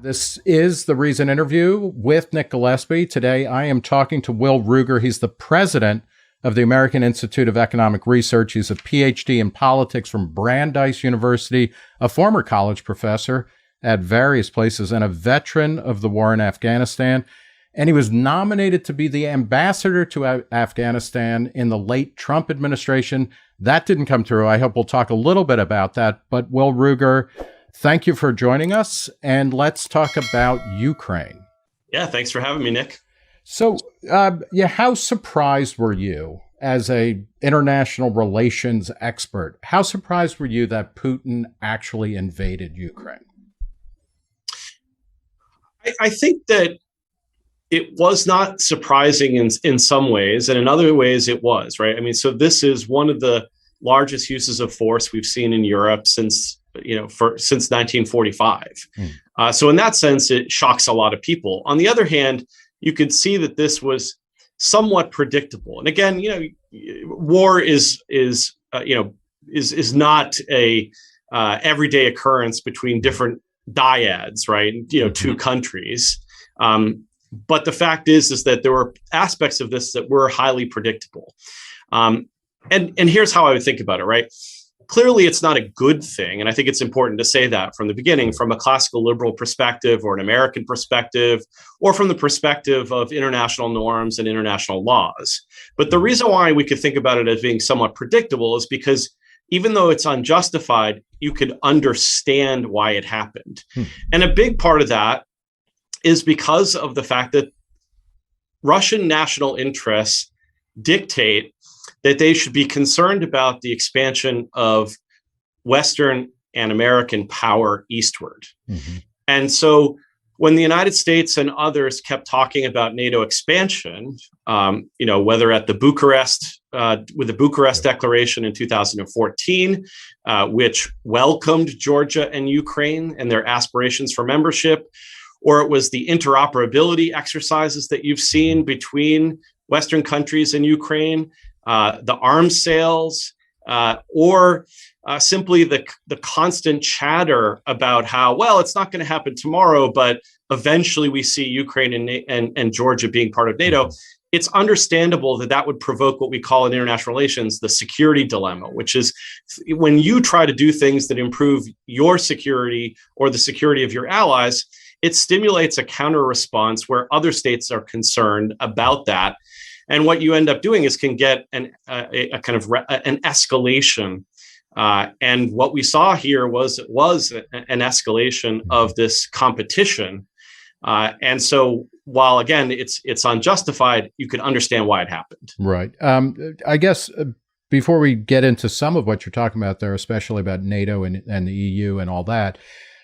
This is the Reason interview with Nick Gillespie. Today, I am talking to Will Ruger. He's the president of the American Institute of Economic Research. He's a PhD in politics from Brandeis University, a former college professor at various places, and a veteran of the war in Afghanistan. And he was nominated to be the ambassador to Afghanistan in the late Trump administration. That didn't come through. I hope we'll talk a little bit about that. But Will Ruger, thank you for joining us, and let's talk about Ukraine. Yeah, thanks for having me, Nick. So, how surprised were you as a international relations expert? How surprised were you that Putin actually invaded Ukraine? I think that it was not surprising in some ways, and in other ways it was, right? I mean, so this is one of the largest uses of force we've seen in Europe since 1945. So in that sense, it shocks a lot of people. On the other hand, you could see that this was somewhat predictable. And again, war is not a everyday occurrence between different dyads, right? Two countries. But the fact is that there were aspects of this that were highly predictable. And here's how I would think about it, right? Clearly, it's not a good thing. And I think it's important to say that from the beginning, from a classical liberal perspective or an American perspective, or from the perspective of international norms and international laws. But the reason why we could think about it as being somewhat predictable is because even though it's unjustified, you could understand why it happened. And a big part of that is because of the fact that Russian national interests dictate that they should be concerned about the expansion of Western and American power eastward. And so when the United States and others kept talking about NATO expansion, whether at the Bucharest, with the Bucharest Declaration in 2014, which welcomed Georgia and Ukraine and their aspirations for membership, or it was the interoperability exercises that you've seen between Western countries and Ukraine, the arms sales, or simply the constant chatter about how, well, it's not going to happen tomorrow, but eventually we see Ukraine and Georgia being part of NATO. It's understandable that would provoke what we call in international relations the security dilemma, which is when you try to do things that improve your security or the security of your allies, it stimulates a counter response where other states are concerned about that. And what you end up doing is can get an escalation. And what we saw here was an escalation of this competition. And so while, again, it's unjustified, you can understand why it happened. Right. I guess before we get into some of what you're talking about there, especially about NATO and the EU and all that,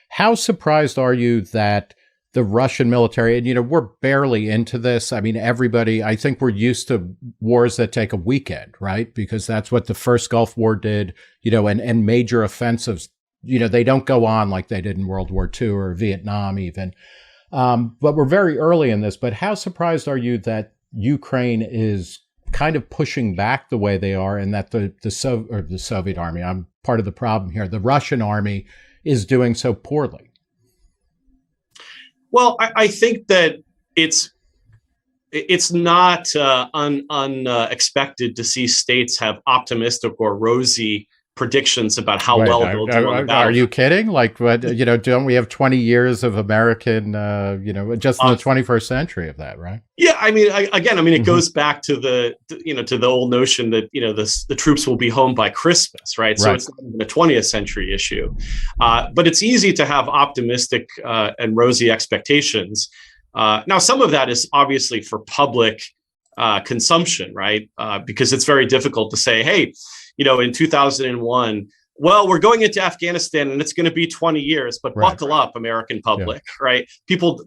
how surprised are you that the Russian military, and, we're barely into this. I mean, everybody, I think we're used to wars that take a weekend, right? Because that's what the first Gulf War did, and major offensives, they don't go on like they did in World War II or Vietnam even. But we're very early in this. But how surprised are you that Ukraine is kind of pushing back the way they are, and that the Soviet army, I'm part of the problem here, the Russian army is doing so poorly? Well, I think that it's not unexpected to see states have optimistic or rosy predictions about how well they'll do on the battlefield. Are you kidding? Like, what, don't we have 20 years of American, just in the 21st century of that, right? Yeah, I mean, it goes back to the old notion that, the troops will be home by Christmas, right? So it's not even a 20th century issue. But it's easy to have optimistic and rosy expectations. Now, some of that is obviously for public consumption, right? Because it's very difficult to say, hey, in 2001, well, we're going into Afghanistan and it's going to be 20 years, but buckle up, American public, right? People,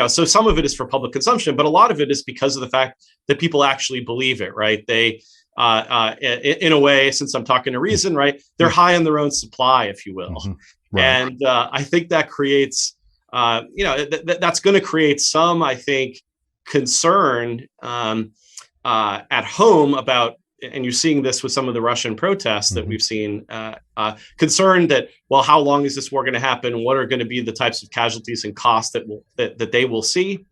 so some of it is for public consumption, but a lot of it is because of the fact that people actually believe it, right? They, in a way, since I'm talking to Reason, right, they're high on their own supply, if you will. And I think that creates, that's going to create some, I think, concern at home about and you're seeing this with some of the Russian protests that we've seen, concerned that, well, how long is this war going to happen? What are going to be the types of casualties and costs that they will see?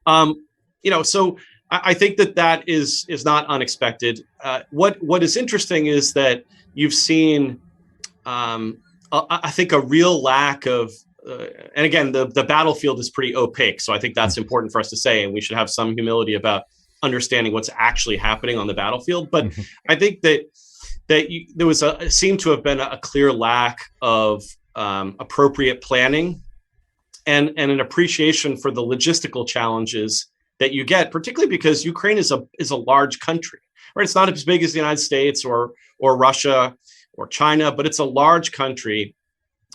So I think that is not unexpected. What is interesting is that you've seen, I think, a real lack of, and again, the battlefield is pretty opaque. So I think that's important for us to say, and we should have some humility about understanding what's actually happening on the battlefield. But I think that there seemed to have been a clear lack of appropriate planning and an appreciation for the logistical challenges that you get, particularly because Ukraine is a large country, right? It's not as big as the United States or Russia or China, but it's a large country.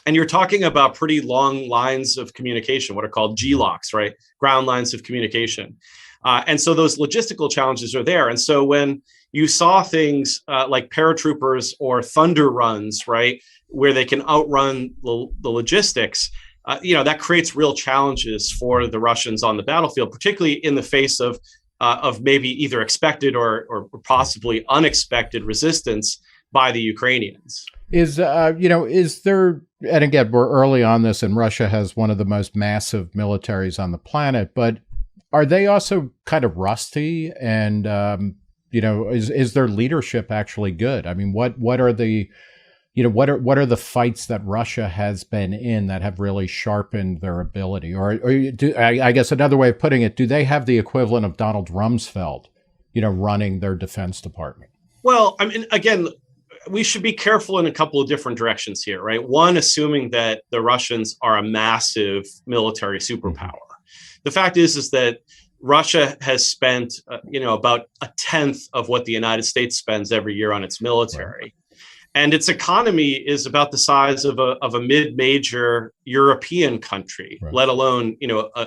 And you're talking about pretty long lines of communication, what are called GLOCs, right? Ground lines of communication. And so those logistical challenges are there. And so when you saw things like paratroopers or thunder runs, right, where they can outrun the logistics, that creates real challenges for the Russians on the battlefield, particularly in the face of maybe either expected or possibly unexpected resistance by the Ukrainians. Is there, and again, we're early on this, and Russia has one of the most massive militaries on the planet, but are they also kind of rusty? And, is their leadership actually good? I mean, what are the, what are the fights that Russia has been in that have really sharpened their ability? I guess another way of putting it, do they have the equivalent of Donald Rumsfeld, running their defense department? Well, I mean, again, we should be careful in a couple of different directions here, right? One, assuming that the Russians are a massive military superpower. The fact is that Russia has spent, about a tenth of what the United States spends every year on its military. Right. And its economy is about the size of a mid-major European country, right, let alone,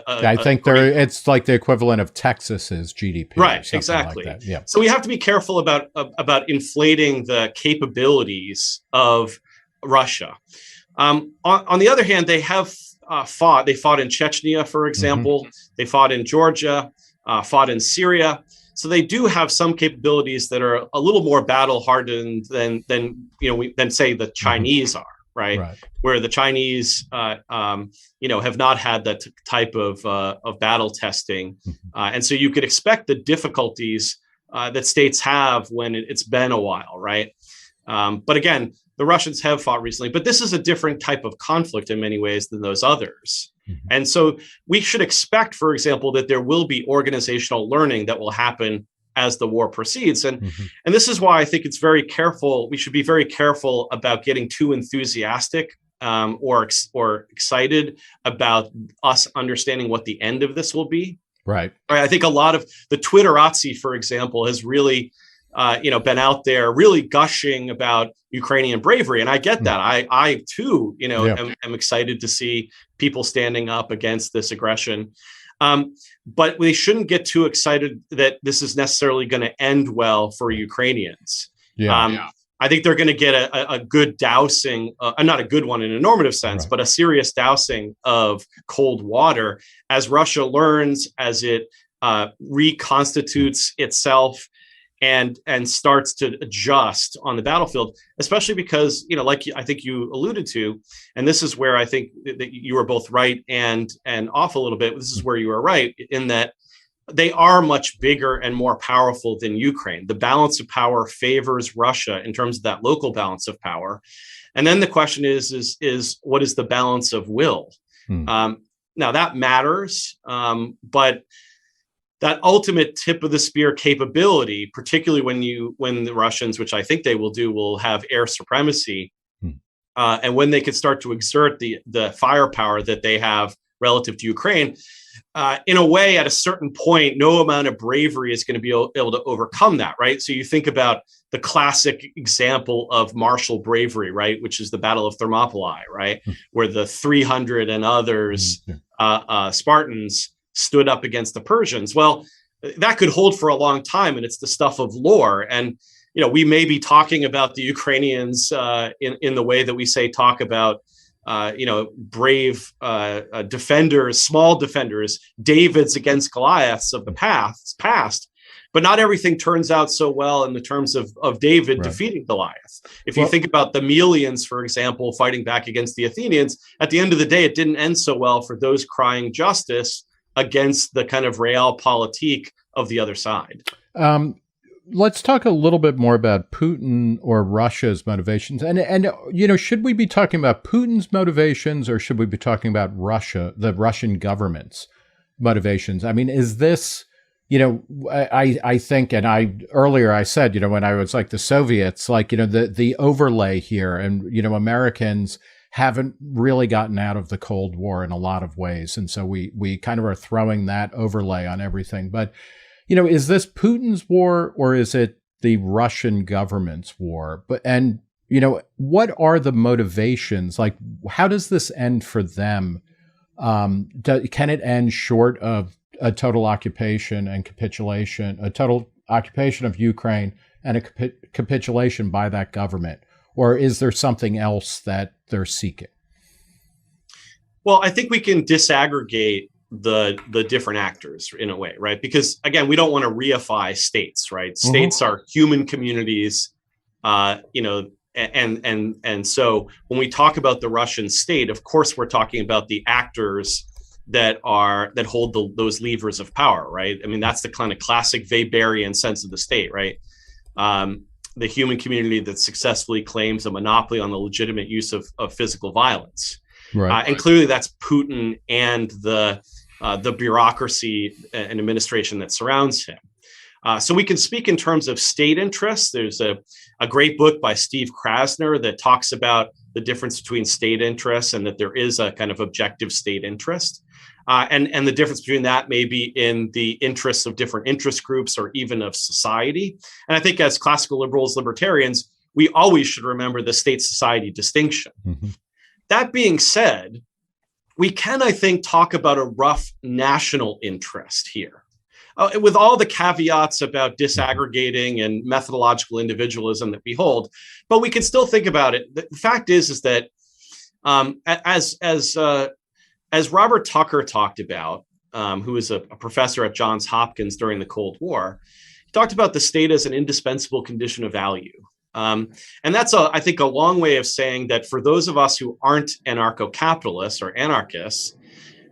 I think it's like the equivalent of Texas's GDP. Right, exactly. Like that. Yeah. So we have to be careful about inflating the capabilities of Russia. On the other hand, they have fought. They fought in Chechnya, for example. They fought in Georgia, fought in Syria. So they do have some capabilities that are a little more battle hardened than say the Chinese are, right? Where the Chinese, have not had that type of battle testing, and so you could expect the difficulties that states have when it's been a while, right? But again, the Russians have fought recently, but this is a different type of conflict in many ways than those others. And so we should expect, for example, that there will be organizational learning that will happen as the war proceeds. And this is why I think it's very careful. We should be very careful about getting too enthusiastic or excited about us understanding what the end of this will be. Right. I think a lot of the Twitterazzi, for example, has really been out there really gushing about Ukrainian bravery. And I get that. I too, am excited to see people standing up against this aggression. But we shouldn't get too excited that this is necessarily going to end well for Ukrainians. I think they're going to get a good dousing, not a good one in a normative sense, but a serious dousing of cold water as Russia learns, as it reconstitutes itself and starts to adjust on the battlefield, especially because, like I think you alluded to, and this is where I think that you were both right and off a little bit. This is where you were right in that they are much bigger and more powerful than Ukraine. The balance of power favors Russia in terms of that local balance of power. And then the question is what is the balance of will? Now that matters, but that ultimate tip of the spear capability, particularly when the Russians, which I think they will do, will have air supremacy, and when they could start to exert the firepower that they have relative to Ukraine, in a way, at a certain point, no amount of bravery is going to be able to overcome that, right? So you think about the classic example of martial bravery, right, which is the Battle of Thermopylae, right, where the 300 and others Spartans stood up against the Persians. Well, that could hold for a long time, and it's the stuff of lore. And we may be talking about the Ukrainians in the way that we talk about brave defenders, small defenders, Davids against Goliaths of the past. But not everything turns out so well in the terms of David defeating Goliath. If you think about the Melians, for example, fighting back against the Athenians, at the end of the day, it didn't end so well for those crying justice against the kind of realpolitik of the other side. Let's talk a little bit more about Putin or Russia's motivations. And should we be talking about Putin's motivations, or should we be talking about Russia, the Russian government's motivations? I mean, is this, I think, and earlier I said, when I was like the Soviets, like, the overlay here, and, Americans haven't really gotten out of the Cold War in a lot of ways. And so we kind of are throwing that overlay on everything. But is this Putin's war, or is it the Russian government's war? And what are the motivations? Like, how does this end for them? Can it end short of a total occupation and capitulation, a total occupation of Ukraine and a capitulation by that government? Or is there something else that they're seeking? Well, I think we can disaggregate the different actors in a way, right? Because again, we don't want to reify states, right? States are human communities, and so when we talk about the Russian state, of course, we're talking about the actors that hold those levers of power, right? I mean, that's the kind of classic Weberian sense of the state, right? The human community that successfully claims a monopoly on the legitimate use of physical violence. Right. And clearly that's Putin and the bureaucracy and administration that surrounds him. So we can speak in terms of state interests. There's a great book by Steve Krasner that talks about the difference between state interests and that there is a kind of objective state interest. And the difference between that may be in the interests of different interest groups or even of society. And I think as classical liberals, libertarians, we always should remember the state-society distinction. Mm-hmm. That being said, we can, I think, talk about a rough national interest here, with all the caveats about disaggregating and methodological individualism that we hold. But we can still think about it. The fact is that as Robert Tucker talked about, who was a professor at Johns Hopkins during the Cold War, he talked about the state as an indispensable condition of value. And that's, I think, a long way of saying that for those of us who aren't anarcho-capitalists or anarchists,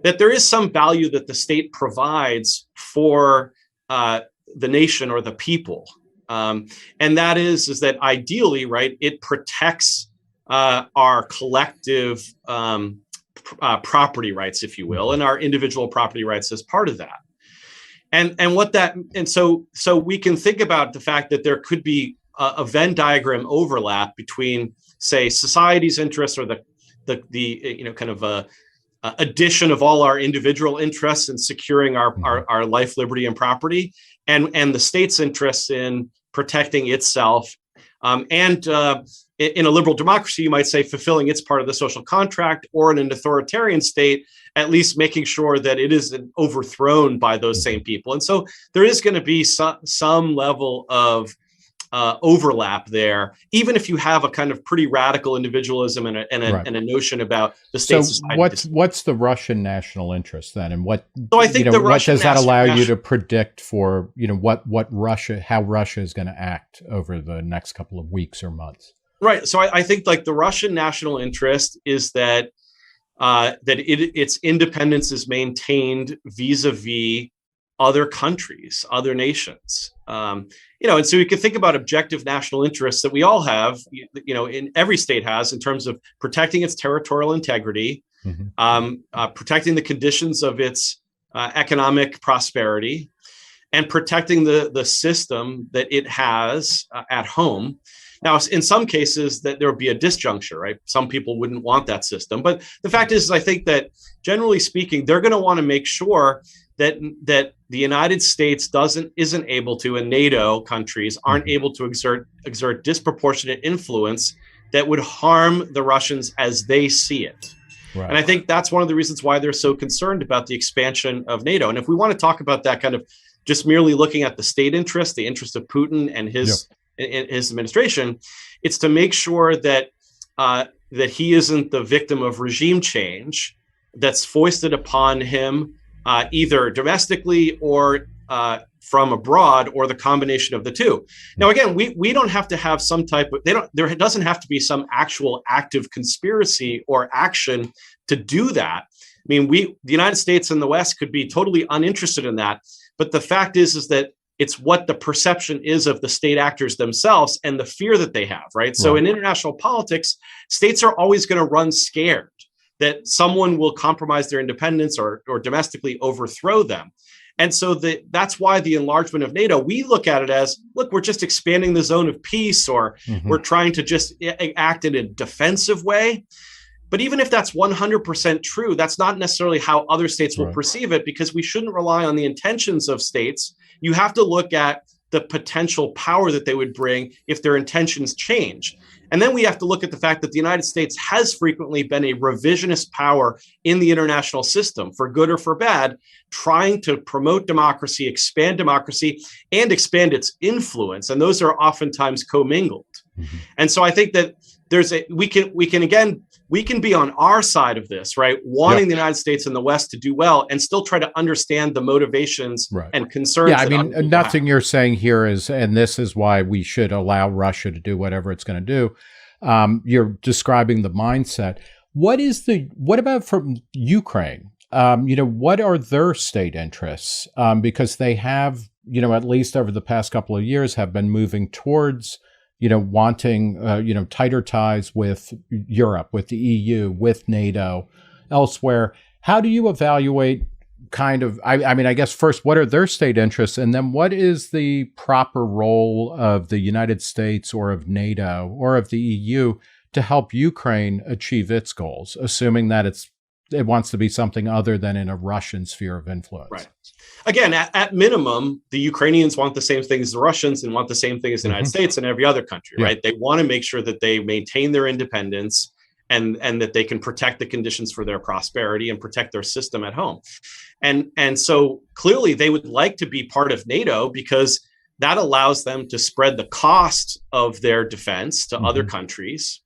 that there is some value that the state provides for the nation or the people. And that is that ideally, right, it protects our collective property rights, if you will, and our individual property rights as part of that. And so we can think about the fact that there could be a Venn diagram overlap between, say, society's interests or the kind of addition of all our individual interests in securing our life, liberty, and property, and the state's interests in protecting itself. And in a liberal democracy, you might say fulfilling its part of the social contract, or in an authoritarian state, at least making sure that it isn't overthrown by those same people. And so there is going to be some level of overlap there, even if you have a kind of pretty radical individualism and a notion about the state. So what's the Russian national interest then, and what? So I think what does that allow you to predict for how Russia is going to act over the next couple of weeks or months? Right. So I think like the Russian national interest is that its independence is maintained vis-a-vis other countries, other nations. And so you can think about objective national interests that we all have, in every state has, in terms of protecting its territorial integrity, protecting the conditions of its economic prosperity, and protecting the system that it has at home. Now, in some cases, that there would be a disjuncture, right? Some people wouldn't want that system. But the fact is, I think that generally speaking, they're going to want to make sure that the United States isn't able to, and NATO countries aren't able to exert disproportionate influence that would harm the Russians as they see it. Right. And I think that's one of the reasons why they're so concerned about the expansion of NATO. And if we want to talk about that kind of just merely looking at the state interest, the interest of Putin and his administration, it's to make sure that he isn't the victim of regime change that's foisted upon him either domestically or from abroad or the combination of the two. Now, again, we don't have to have some type of, there doesn't have to be some actual active conspiracy or action to do that. I mean, the United States and the West could be totally uninterested in that. But the fact is that it's what the perception is of the state actors themselves and the fear that they have, right? So in international politics, states are always going to run scared that someone will compromise their independence or domestically overthrow them. And so that's why the enlargement of NATO, we look at it as, look, we're just expanding the zone of peace, or we're trying to just act in a defensive way. But even if that's 100% true, that's not necessarily how other states will perceive it, because we shouldn't rely on the intentions of states. You have to look at the potential power that they would bring if their intentions change. And then we have to look at the fact that the United States has frequently been a revisionist power in the international system, for good or for bad, trying to promote democracy, and expand its influence. And those are oftentimes commingled. And so I think that we can be on our side of this, right? Wanting the United States and the West to do well, and still try to understand the motivations and concerns. Yeah, I mean, nothing you're saying here is, and this is why we should allow Russia to do whatever it's going to do. You're describing the mindset. What about from Ukraine? What are their state interests? Because they have, at least over the past couple of years, have been moving towards wanting, tighter ties with Europe, with the EU, with NATO, elsewhere. How do you evaluate I guess first, what are their state interests? And then what is the proper role of the United States or of NATO or of the EU to help Ukraine achieve its goals, assuming that it wants to be something other than in a Russian sphere of influence? Right. Again, at minimum, the Ukrainians want the same thing as the Russians and want the same thing as the United States and every other country, right? They want to make sure that they maintain their independence and that they can protect the conditions for their prosperity and protect their system at home. And so clearly they would like to be part of NATO, because that allows them to spread the cost of their defense to other countries.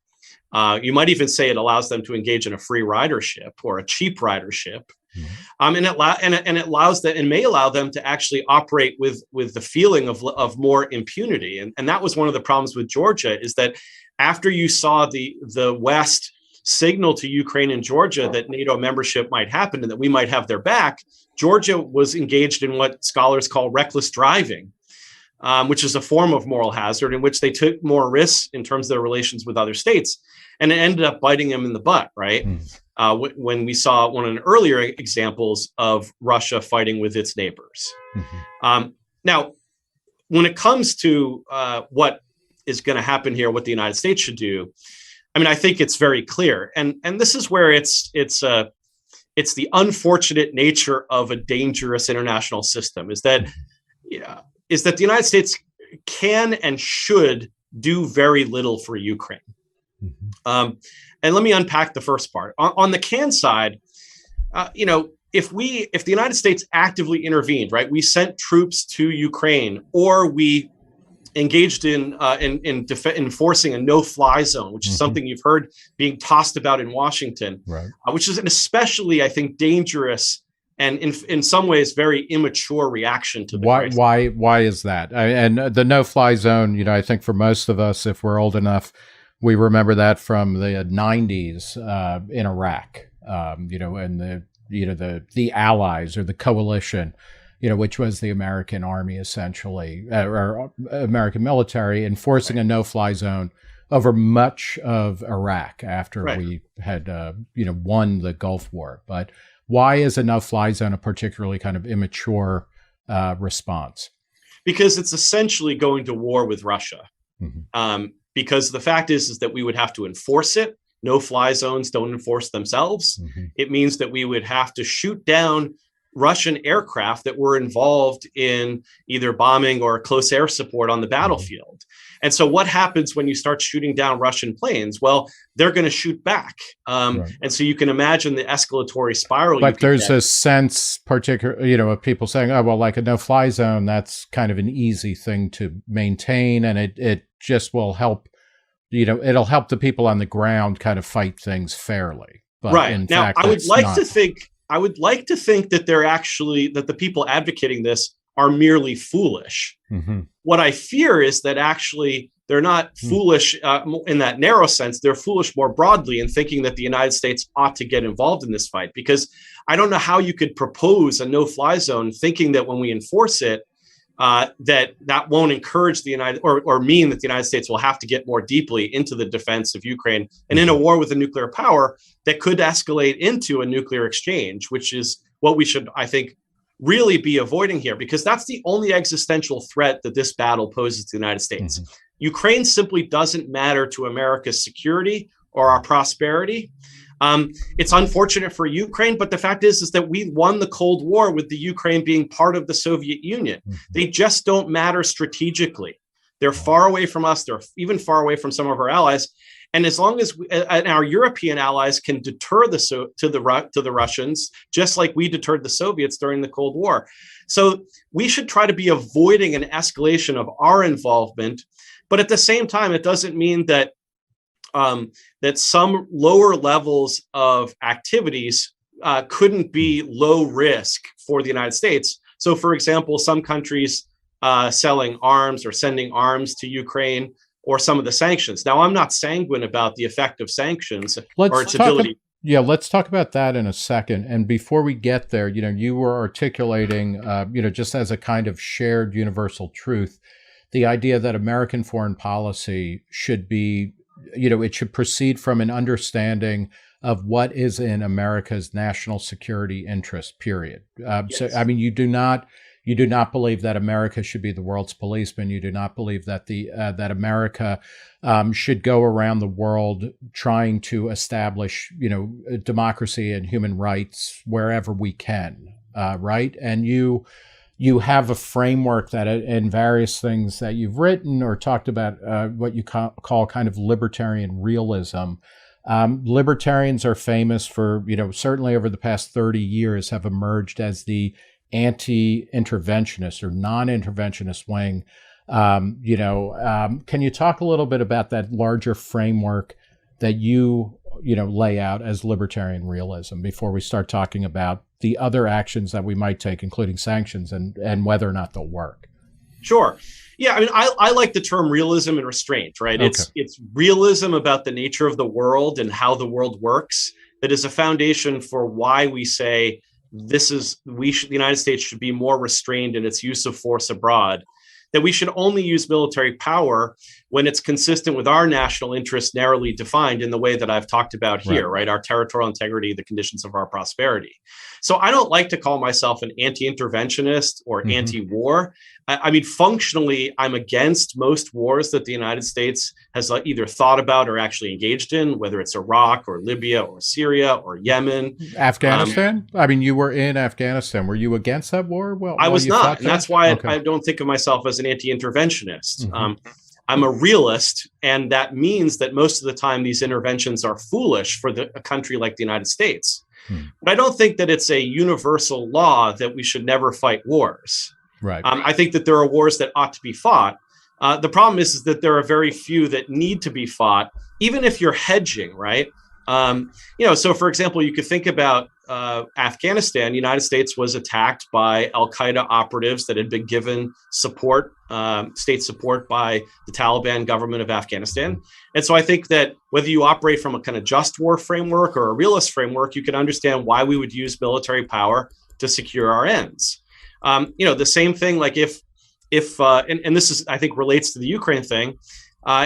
You might even say it allows them to engage in a free ridership or a cheap ridership. And it allows that, and may allow them to actually operate with the feeling of more impunity. And that was one of the problems with Georgia, is that after you saw the West signal to Ukraine and Georgia that NATO membership might happen and that we might have their back, Georgia was engaged in what scholars call reckless driving, which is a form of moral hazard, in which they took more risks in terms of their relations with other states. And it ended up biting them in the butt, right? When we saw one of the earlier examples of Russia fighting with its neighbors. Now, when it comes to what is going to happen here, what the United States should do, I mean, I think it's very clear. And this is where it's the unfortunate nature of a dangerous international system, is that the United States can and should do very little for Ukraine. And let me unpack the first part. On the can side, if the United States actively intervened, right, we sent troops to Ukraine, or we engaged in enforcing a no-fly zone, which is something you've heard being tossed about in Washington, which is an especially, I think, dangerous and in some ways very immature reaction to the crisis. Why is that? And the no-fly zone, I think for most of us, if we're old enough, we remember that from the 90s in Iraq, and the allies or the coalition, which was the American army essentially, or American military, enforcing a no-fly zone over much of Iraq after we had, won the Gulf War. But why is a no-fly zone a particularly kind of immature response? Because it's essentially going to war with Russia. Because the fact is that we would have to enforce it. No-fly zones don't enforce themselves. It means that we would have to shoot down Russian aircraft that were involved in either bombing or close air support on the battlefield. And so what happens when you start shooting down Russian planes? Well, they're going to shoot back. And so you can imagine the escalatory spiral. But there's a sense, of people saying, oh, well, like a no-fly zone, that's kind of an easy thing to maintain. And it just will help, it'll help the people on the ground kind of fight things fairly. But in fact, I would like to think that they're actually, that the people advocating this are merely foolish. What I fear is that actually they're not foolish in that narrow sense. They're foolish more broadly in thinking that the United States ought to get involved in this fight, because I don't know how you could propose a no-fly zone thinking that when we enforce it, that won't encourage the United or mean that the United States will have to get more deeply into the defense of Ukraine and in a war with a nuclear power that could escalate into a nuclear exchange, which is what we should, I think, really be avoiding here, because that's the only existential threat that this battle poses to the United States. Ukraine simply doesn't matter to America's security or our prosperity. It's unfortunate for Ukraine, but the fact is that we won the Cold War with the Ukraine being part of the Soviet Union. They just don't matter strategically. They're far away from us. They're even far away from some of our allies. And as long as and our European allies can deter the Russians, just like we deterred the Soviets during the Cold War. So we should try to be avoiding an escalation of our involvement. But at the same time, it doesn't mean that that some lower levels of activities couldn't be low risk for the United States. So, for example, some countries selling arms or sending arms to Ukraine, or some of the sanctions. Now, I'm not sanguine about the effect of sanctions or its ability. Let's talk about that in a second. And before we get there, you were articulating, just as a kind of shared universal truth, the idea that American foreign policy should be, it should proceed from an understanding of what is in America's national security interest, period. Yes. So, I mean, you do not believe that America should be the world's policeman. You do not believe that that America should go around the world trying to establish, democracy and human rights wherever we can, right? And you have a framework that in various things that you've written or talked about, what you call kind of libertarian realism. Libertarians are famous for, certainly over the past 30 years have emerged as the anti-interventionist or non-interventionist wing. Can you talk a little bit about that larger framework that you lay out as libertarian realism before we start talking about the other actions that we might take, including sanctions, and whether or not they'll work? Sure. Yeah, I mean, I like the term realism and restraint, right? Okay. It's realism about the nature of the world and how the world works that is a foundation for why we say the United States should be more restrained in its use of force abroad, that we should only use military power when it's consistent with our national interests narrowly defined in the way that I've talked about here, right? Our territorial integrity, the conditions of our prosperity. So I don't like to call myself an anti-interventionist or anti-war. I mean, functionally, I'm against most wars that the United States has either thought about or actually engaged in, whether it's Iraq or Libya or Syria or Yemen. Afghanistan? I mean, you were in Afghanistan. Were you against that war? Well, I was not. And that's why I don't think of myself as an anti-interventionist. I'm a realist, and that means that most of the time these interventions are foolish for a country like the United States. But I don't think that it's a universal law that we should never fight wars. Right. I think that there are wars that ought to be fought. The problem is that there are very few that need to be fought, even if you're hedging, right? So for example, you could think about Afghanistan. The United States was attacked by Al-Qaeda operatives that had been given support, state support by the Taliban government of Afghanistan. And so I think that whether you operate from a kind of just war framework or a realist framework, you can understand why we would use military power to secure our ends. The same thing, like if this is, I think, relates to the Ukraine thing,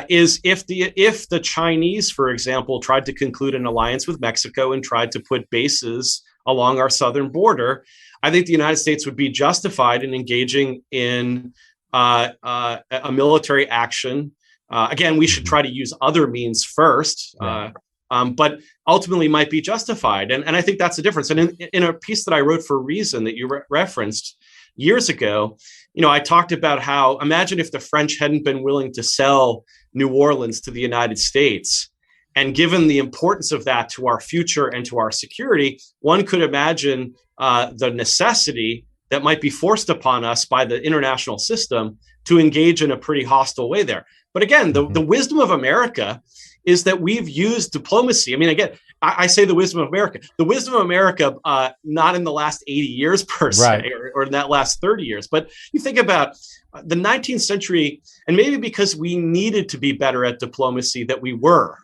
is if the Chinese, for example, tried to conclude an alliance with Mexico and tried to put bases along our southern border, I think the United States would be justified in engaging in a military action. Again, we should try to use other means first, but ultimately might be justified. And I think that's the difference. And in a piece that I wrote for Reason that you referenced years ago, I talked about how, imagine if the French hadn't been willing to sell New Orleans to the United States. And given the importance of that to our future and to our security, one could imagine the necessity that might be forced upon us by the international system to engage in a pretty hostile way there. But again, the wisdom of America is that we've used diplomacy. I mean, again, I say the wisdom of America. The wisdom of America, not in the last 80 years per se, or in that last 30 years. But you think about the 19th century, and maybe because we needed to be better at diplomacy that we were.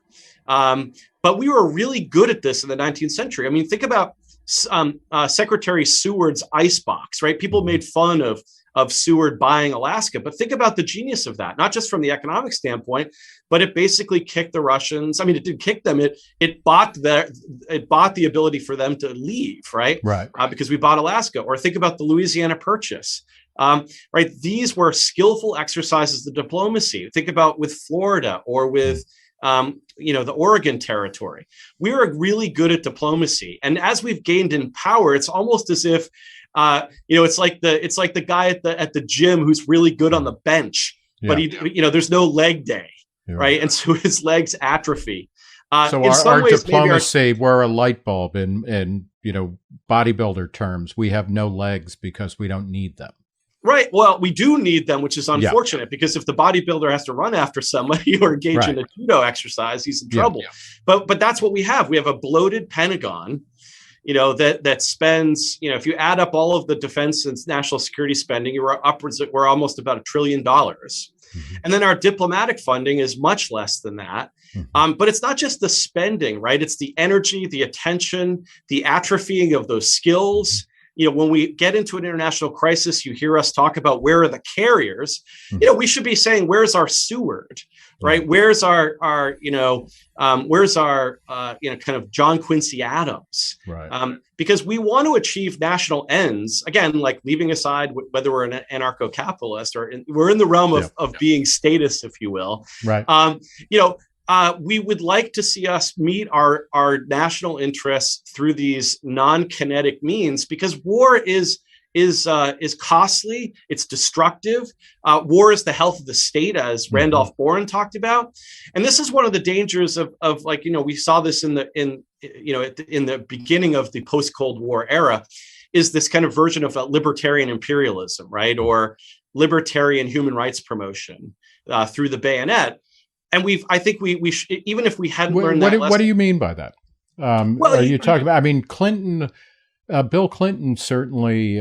But we were really good at this in the 19th century. I mean, think about Secretary Seward's icebox, right? People made fun of Seward buying Alaska, but think about the genius of that, not just from the economic standpoint, but it basically kicked the Russians. I mean, it didn't kick them. It bought the ability for them to leave, right? Right. Because we bought Alaska. Or think about the Louisiana Purchase. Right. These were skillful exercises of diplomacy. Think about with Florida or with the Oregon Territory. We were really good at diplomacy, and as we've gained in power, it's almost as if it's like the guy at the gym who's really good on the bench, but there's no leg day, right? And so his legs atrophy. So our diplomacy, we're a light bulb in bodybuilder terms. We have no legs because we don't need them. Right. Well, we do need them, which is unfortunate because if the bodybuilder has to run after somebody or engage in a judo exercise, he's in trouble. But that's what we have. We have a bloated Pentagon, that spends, if you add up all of the defense and national security spending, we're almost about $1 trillion. Mm-hmm. And then our diplomatic funding is much less than that. Mm-hmm. But it's not just the spending, right? It's the energy, the attention, the atrophying of those skills. When we get into an international crisis, you hear us talk about where are the carriers. Mm-hmm. We should be saying, where's our Seward, right? Mm-hmm. Where's our kind of John Quincy Adams, right? Because we want to achieve national ends, again, like leaving aside whether we're an anarcho-capitalist or we're in the realm of being status, if you will, right? We would like to see us meet our national interests through these non-kinetic means, because war is costly. It's destructive. War is the health of the state, as Randolph Bourne talked about. And this is one of the dangers of we saw this in the beginning of the post-Cold War era, is this kind of version of libertarian imperialism, right? Or libertarian human rights promotion through the bayonet. And I think we should, even if we hadn't learned that lesson. What do you mean by that? Are you talking about, I mean, Clinton, Bill Clinton certainly,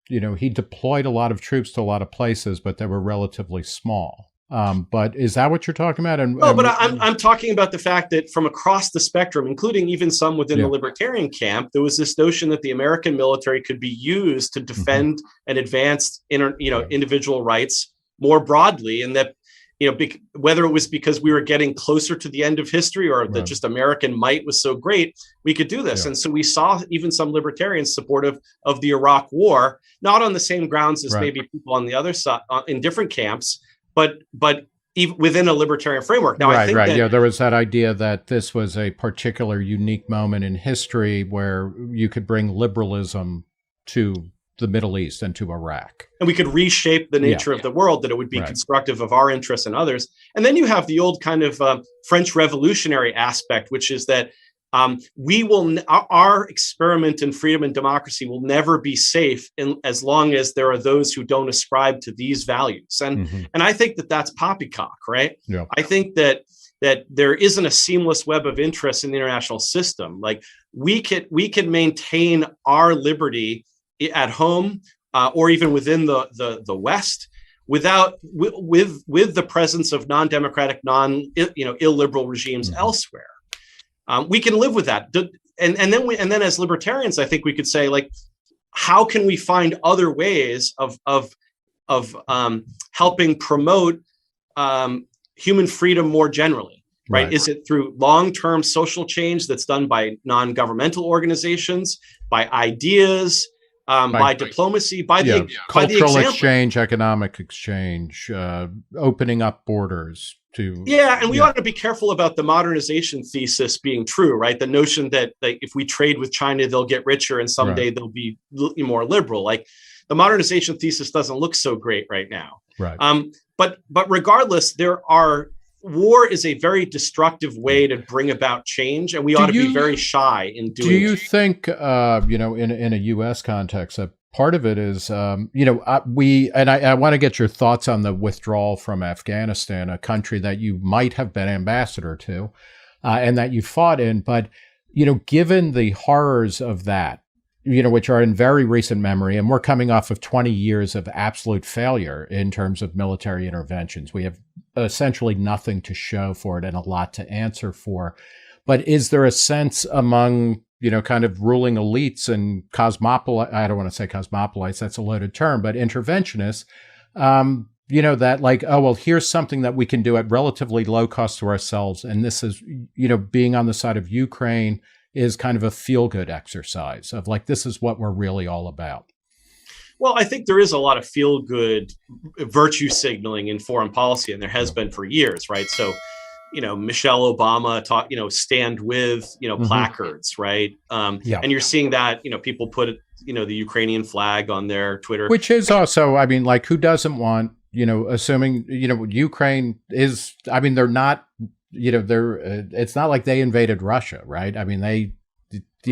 he deployed a lot of troops to a lot of places, but they were relatively small. But is that what you're talking about? But I'm talking about the fact that from across the spectrum, including even some within the libertarian camp, there was this notion that the American military could be used to defend and advance individual rights more broadly, and that whether it was because we were getting closer to the end of history or that just American might was so great, we could do this. And so we saw even some libertarians supportive of the Iraq War, not on the same grounds as maybe people on the other side in different camps, but even within a libertarian framework. Now, I think there was that idea that this was a particular unique moment in history where you could bring liberalism to the Middle East and to Iraq. And we could reshape the nature of the world, that it would be constructive of our interests and others. And then you have the old kind of French revolutionary aspect, which is that our experiment in freedom and democracy will never be safe as long as there are those who don't ascribe to these values. And I think that that's poppycock, right? Yeah. I think that there isn't a seamless web of interests in the international system. Like we can maintain our liberty at home or even within the West without with the presence of non-democratic, illiberal regimes elsewhere. We can live with that. And then as libertarians, I think we could say, like, how can we find other ways of helping promote human freedom more generally? Right? Is it through long-term social change that's done by non-governmental organizations, by ideas, by diplomacy, by the cultural exchange, economic exchange, opening up borders to and we ought to be careful about the modernization thesis being true, right? The notion that if we trade with China, they'll get richer and someday they'll be more liberal. Like the modernization thesis doesn't look so great right now. Right. But regardless, war is a very destructive way to bring about change, and we ought to be very shy in doing it. Do you think, in a U.S. context, that part of it is, I want to get your thoughts on the withdrawal from Afghanistan, a country that you might have been ambassador to. and that you fought in. But, given the horrors of that, which are in very recent memory, and we're coming off of 20 years of absolute failure in terms of military interventions. We have essentially nothing to show for it and a lot to answer for. But is there a sense among, kind of ruling elites and I don't want to say cosmopolites, that's a loaded term, but interventionists, that like, oh, well, here's something that we can do at relatively low cost to ourselves. And this is, being on the side of Ukraine is kind of a feel-good exercise of like, this is what we're really all about. Well, I think there is a lot of feel-good virtue signaling in foreign policy, and there has been for years, right? So, Michelle Obama taught, stand with, placards, right? And you're seeing that, people put, the Ukrainian flag on their Twitter. Which is also, I mean, like, who doesn't want, assuming, Ukraine is, I mean, they're not, it's not like they invaded Russia, right? I mean, they,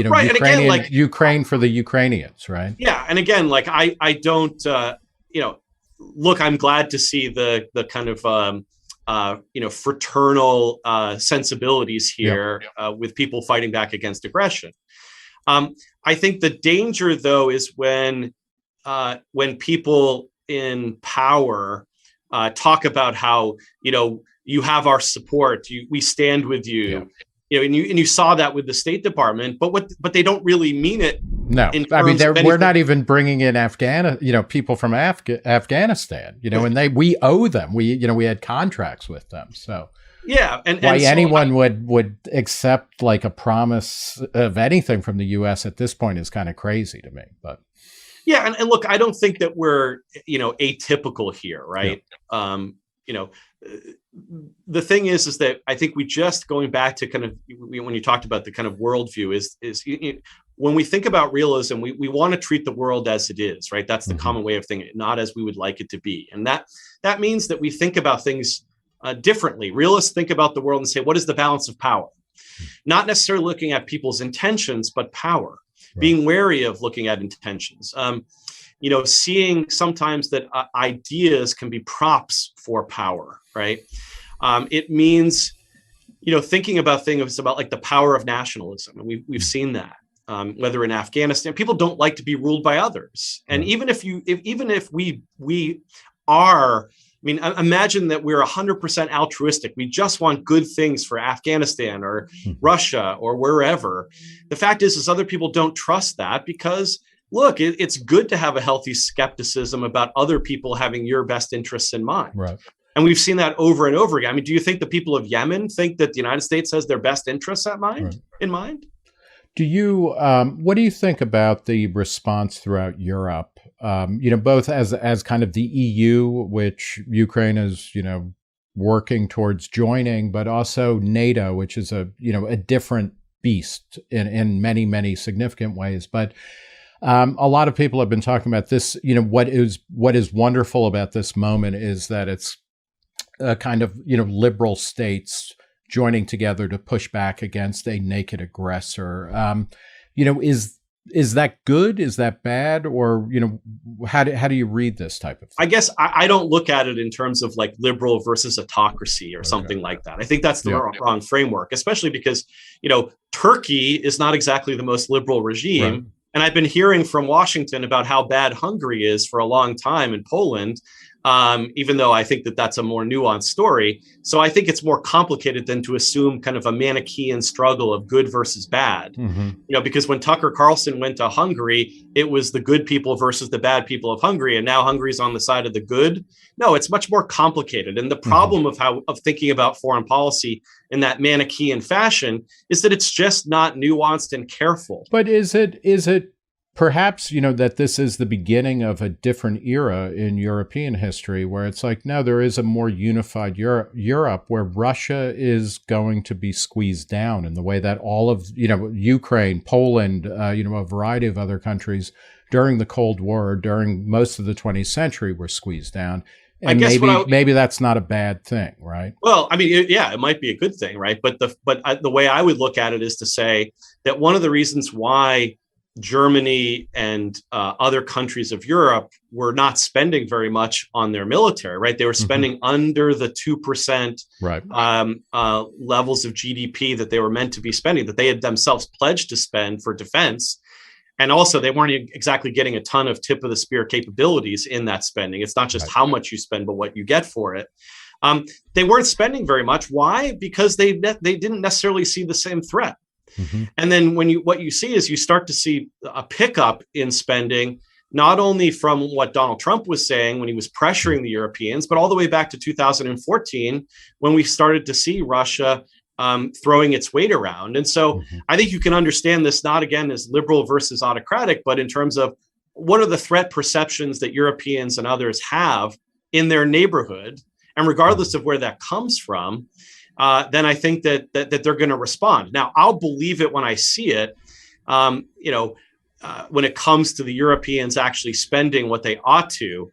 right. Ukrainian, again, Ukraine for the Ukrainians, right? Yeah. And again, like, I don't, look, I'm glad to see the kind of, fraternal sensibilities here with people fighting back against aggression. I think the danger, though, is when people in power talk about how, you have our support, we stand with you, and you saw that with the State Department, but they don't really mean it. No, I mean, we're not even bringing in people from Afghanistan, and we owe them. We had contracts with them. So yeah. And why so anyone would accept like a promise of anything from the U.S. at this point is kind of crazy to me, but. Yeah. And look, I don't think that we're, atypical here. Right. Yeah. The thing is that I think we just going back to kind of when you talked about the kind of worldview is when we think about realism, we want to treat the world as it is, right? That's the common way of thinking, not as we would like it to be. And that means that we think about things differently. Realists think about the world and say, what is the balance of power? Not necessarily looking at people's intentions, but power, being wary of looking at intentions. Seeing sometimes that ideas can be props for power, right? It means, thinking about things about like the power of nationalism. And we've seen that, whether in Afghanistan, people don't like to be ruled by others. And even if we are, I mean, imagine that we're 100% altruistic. We just want good things for Afghanistan or Russia or wherever. The fact is other people don't trust that because look, it's good to have a healthy skepticism about other people having your best interests in mind. Right. And we've seen that over and over again. I mean, do you think the people of Yemen think that the United States has their best interests in mind? Do you, what do you think about the response throughout Europe? Both as kind of the EU, which Ukraine is, working towards joining, but also NATO, which is a different beast in many, many significant ways. But a lot of people have been talking about this. What is wonderful about this moment is that it's a kind of liberal states joining together to push back against a naked aggressor. Is that good? Is that bad? Or how do you read this type of thing? I guess I don't look at it in terms of like liberal versus autocracy or something like that. I think that's the wrong framework, especially because Turkey is not exactly the most liberal regime. Right. And I've been hearing from Washington about how bad Hungary is for a long time in Poland, even though I think that that's a more nuanced story. So I think it's more complicated than to assume kind of a Manichaean struggle of good versus bad. Because when Tucker Carlson went to Hungary, it was the good people versus the bad people of Hungary. And now Hungary's on the side of the good. No, it's much more complicated. And the problem of thinking about foreign policy in that Manichaean fashion is that it's just not nuanced and careful. But is it perhaps, that this is the beginning of a different era in European history where it's like, no, there is a more unified Europe where Russia is going to be squeezed down in the way that all of, Ukraine, Poland, a variety of other countries during the Cold War, during most of the 20th century were squeezed down. And maybe that's not a bad thing, right? Well, I mean, it might be a good thing, right? But the way I would look at it is to say that one of the reasons why Germany and other countries of Europe were not spending very much on their military, right? They were spending under the 2% levels of GDP that they were meant to be spending, that they had themselves pledged to spend for defense. And also, they weren't exactly getting a ton of tip of the spear capabilities in that spending. It's not just how much you spend, but what you get for it. They weren't spending very much. Why? Because they didn't necessarily see the same threat. And then what you see is you start to see a pickup in spending, not only from what Donald Trump was saying when he was pressuring the Europeans, but all the way back to 2014, when we started to see Russia throwing its weight around. And so I think you can understand this not again as liberal versus autocratic, but in terms of what are the threat perceptions that Europeans and others have in their neighborhood. And regardless of where that comes from, then I think that they're going to respond. Now, I'll believe it when I see it. When it comes to the Europeans actually spending what they ought to,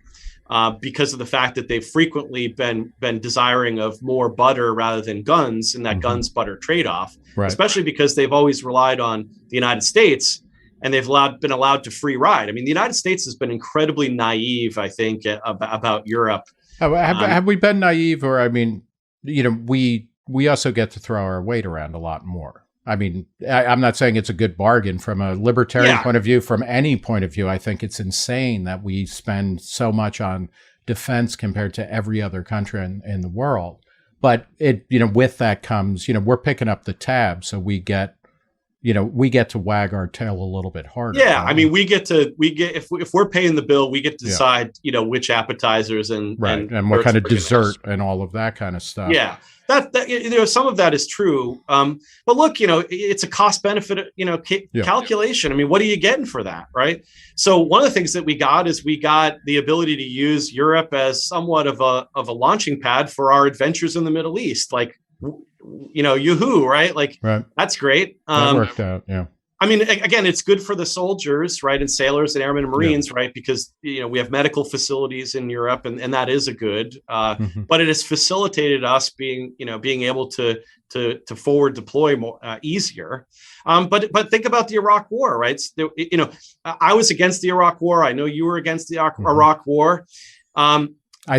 because of the fact that they've frequently been desiring of more butter rather than guns in that guns butter trade-off, especially because they've always relied on the United States and they've been allowed to free ride. I mean, the United States has been incredibly naive, I think, about Europe. Have we been naive, or I mean, we also get to throw our weight around a lot more. I mean, I'm not saying it's a good bargain from a libertarian point of view. From any point of view, I think it's insane that we spend so much on defense compared to every other country in the world. But with that comes, we're picking up the tab, so we get to wag our tail a little bit harder. Yeah, I mean, if we're paying the bill, we get to decide, which appetizers and what kind of dessert and all of that kind of stuff. Yeah. That some of that is true, but look, it's a cost benefit, calculation. I mean, what are you getting for that, right? So one of the things that we got is we got the ability to use Europe as somewhat of a launching pad for our adventures in the Middle East, like yoo-hoo, right? Like that's great. That worked out, yeah. I mean, again, it's good for the soldiers, right, and sailors and airmen and Marines, right, because we have medical facilities in Europe, and that is a good. But it has facilitated us being able to forward deploy more easier. But think about the Iraq War, right? I was against the Iraq War. I know you were against the Iraq War. I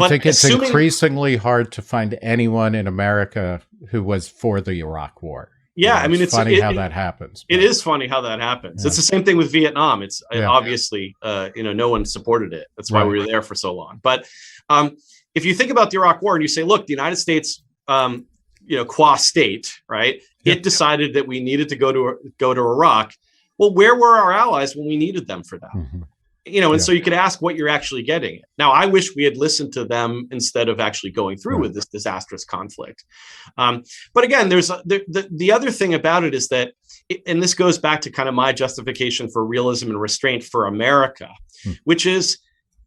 think it's increasingly hard to find anyone in America who was for the Iraq War. Yeah, I mean, it's funny how that happens. It is funny how that happens. Yeah. It's the same thing with Vietnam. It's obviously, no one supported it. That's why we were there for so long. But if you think about the Iraq War and you say, look, the United States, qua state, right? Yeah. It decided that we needed to go to Iraq. Well, where were our allies when we needed them for that? So you could ask what you're actually getting. Now, I wish we had listened to them instead of actually going through with this disastrous conflict. But again, there's the other thing about it is that, and this goes back to kind of my justification for realism and restraint for America, which is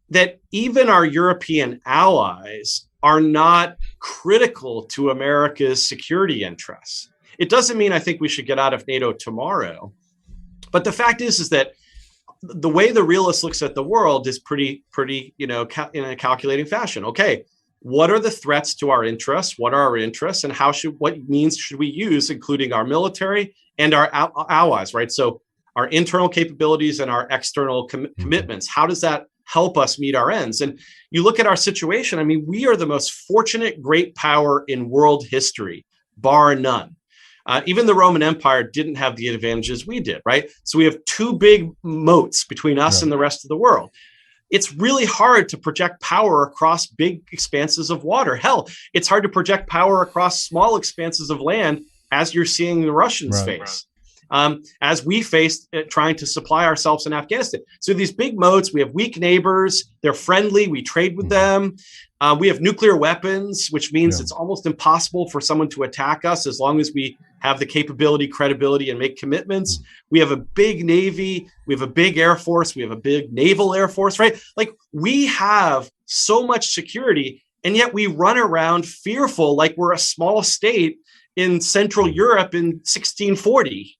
that even our European allies are not critical to America's security interests. It doesn't mean I think we should get out of NATO tomorrow. But the fact is that the way the realist looks at the world is pretty, in a calculating fashion. Okay, what are the threats to our interests? What are our interests, and what means should we use, including our military and our allies, right? So our internal capabilities and our external commitments. How does that help us meet our ends? And you look at our situation. I mean, we are the most fortunate great power in world history, bar none. Even the Roman Empire didn't have the advantages we did, right? So we have two big moats between us and the rest of the world. It's really hard to project power across big expanses of water. Hell, it's hard to project power across small expanses of land, as you're seeing the Russians face, as we faced trying to supply ourselves in Afghanistan. So these big moats, we have weak neighbors, they're friendly, we trade with them. We have nuclear weapons, which means it's almost impossible for someone to attack us as long as we have the capability, credibility, and make commitments. We have a big Navy. We have a big Air Force. We have a big Naval Air Force, right? Like, we have so much security, and yet we run around fearful like we're a small state in Central Europe in 1640.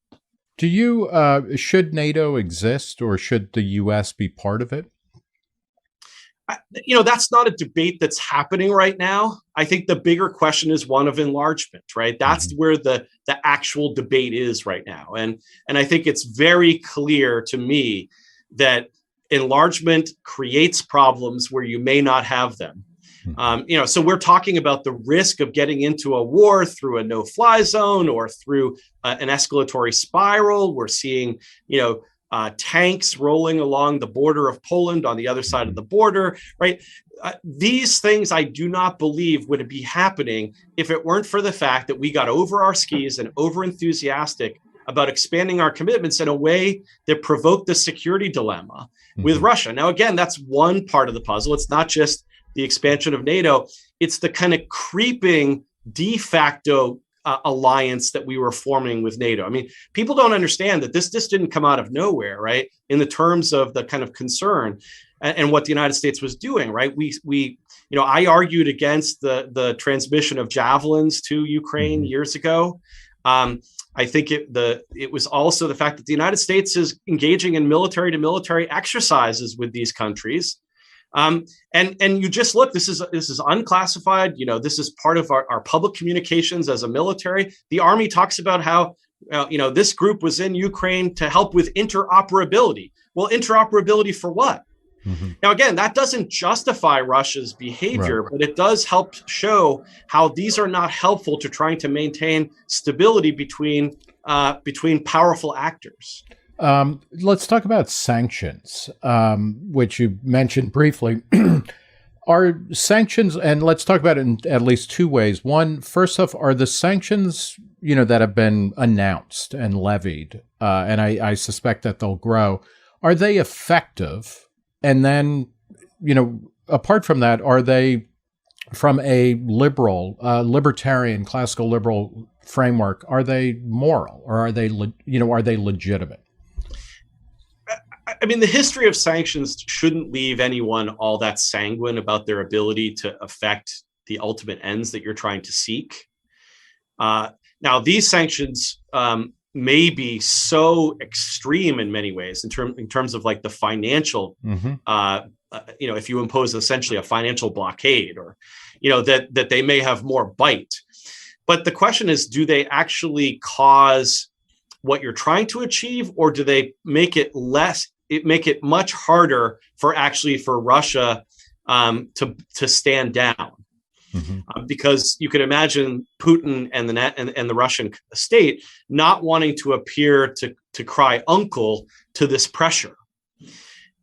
Do you, should NATO exist, or should the U.S. be part of it? That's not a debate that's happening right now. I think the bigger question is one of enlargement, right? That's where the actual debate is right now. And I think it's very clear to me that enlargement creates problems where you may not have them. So we're talking about the risk of getting into a war through a no-fly zone or through an escalatory spiral. We're seeing, tanks rolling along the border of Poland on the other side of the border, right? These things I do not believe would be happening if it weren't for the fact that we got over our skis and over enthusiastic about expanding our commitments in a way that provoked the security dilemma with Russia. Now, again, that's one part of the puzzle. It's not just the expansion of NATO. It's the kind of creeping de facto alliance that we were forming with NATO. I mean, people don't understand that this didn't come out of nowhere, right? In the terms of the kind of concern and what the United States was doing, right? I argued against the transmission of javelins to Ukraine years ago. I think it was also the fact that the United States is engaging in military to military exercises with these countries. And you just look, this is unclassified. This is part of our public communications as a military. The Army talks about how, this group was in Ukraine to help with interoperability. Well, interoperability for what? Now, again, that doesn't justify Russia's behavior, but it does help show how these are not helpful to trying to maintain stability between powerful actors. Let's talk about sanctions, which you mentioned briefly. Are sanctions, and let's talk about it in at least two ways. One, first off, are the sanctions, that have been announced and levied, and I suspect that they'll grow, are they effective? And then, apart from that, are they from a libertarian, classical liberal framework, are they moral or are they legitimate? I mean, the history of sanctions shouldn't leave anyone all that sanguine about their ability to affect the ultimate ends that you're trying to seek. Now, these sanctions may be so extreme in many ways in terms of like the financial, if you impose essentially a financial blockade or, that they may have more bite. But the question is, do they actually cause what you're trying to achieve, or do they make it much harder for Russia to stand down? Because you could imagine Putin and the Russian state not wanting to appear to cry uncle to this pressure,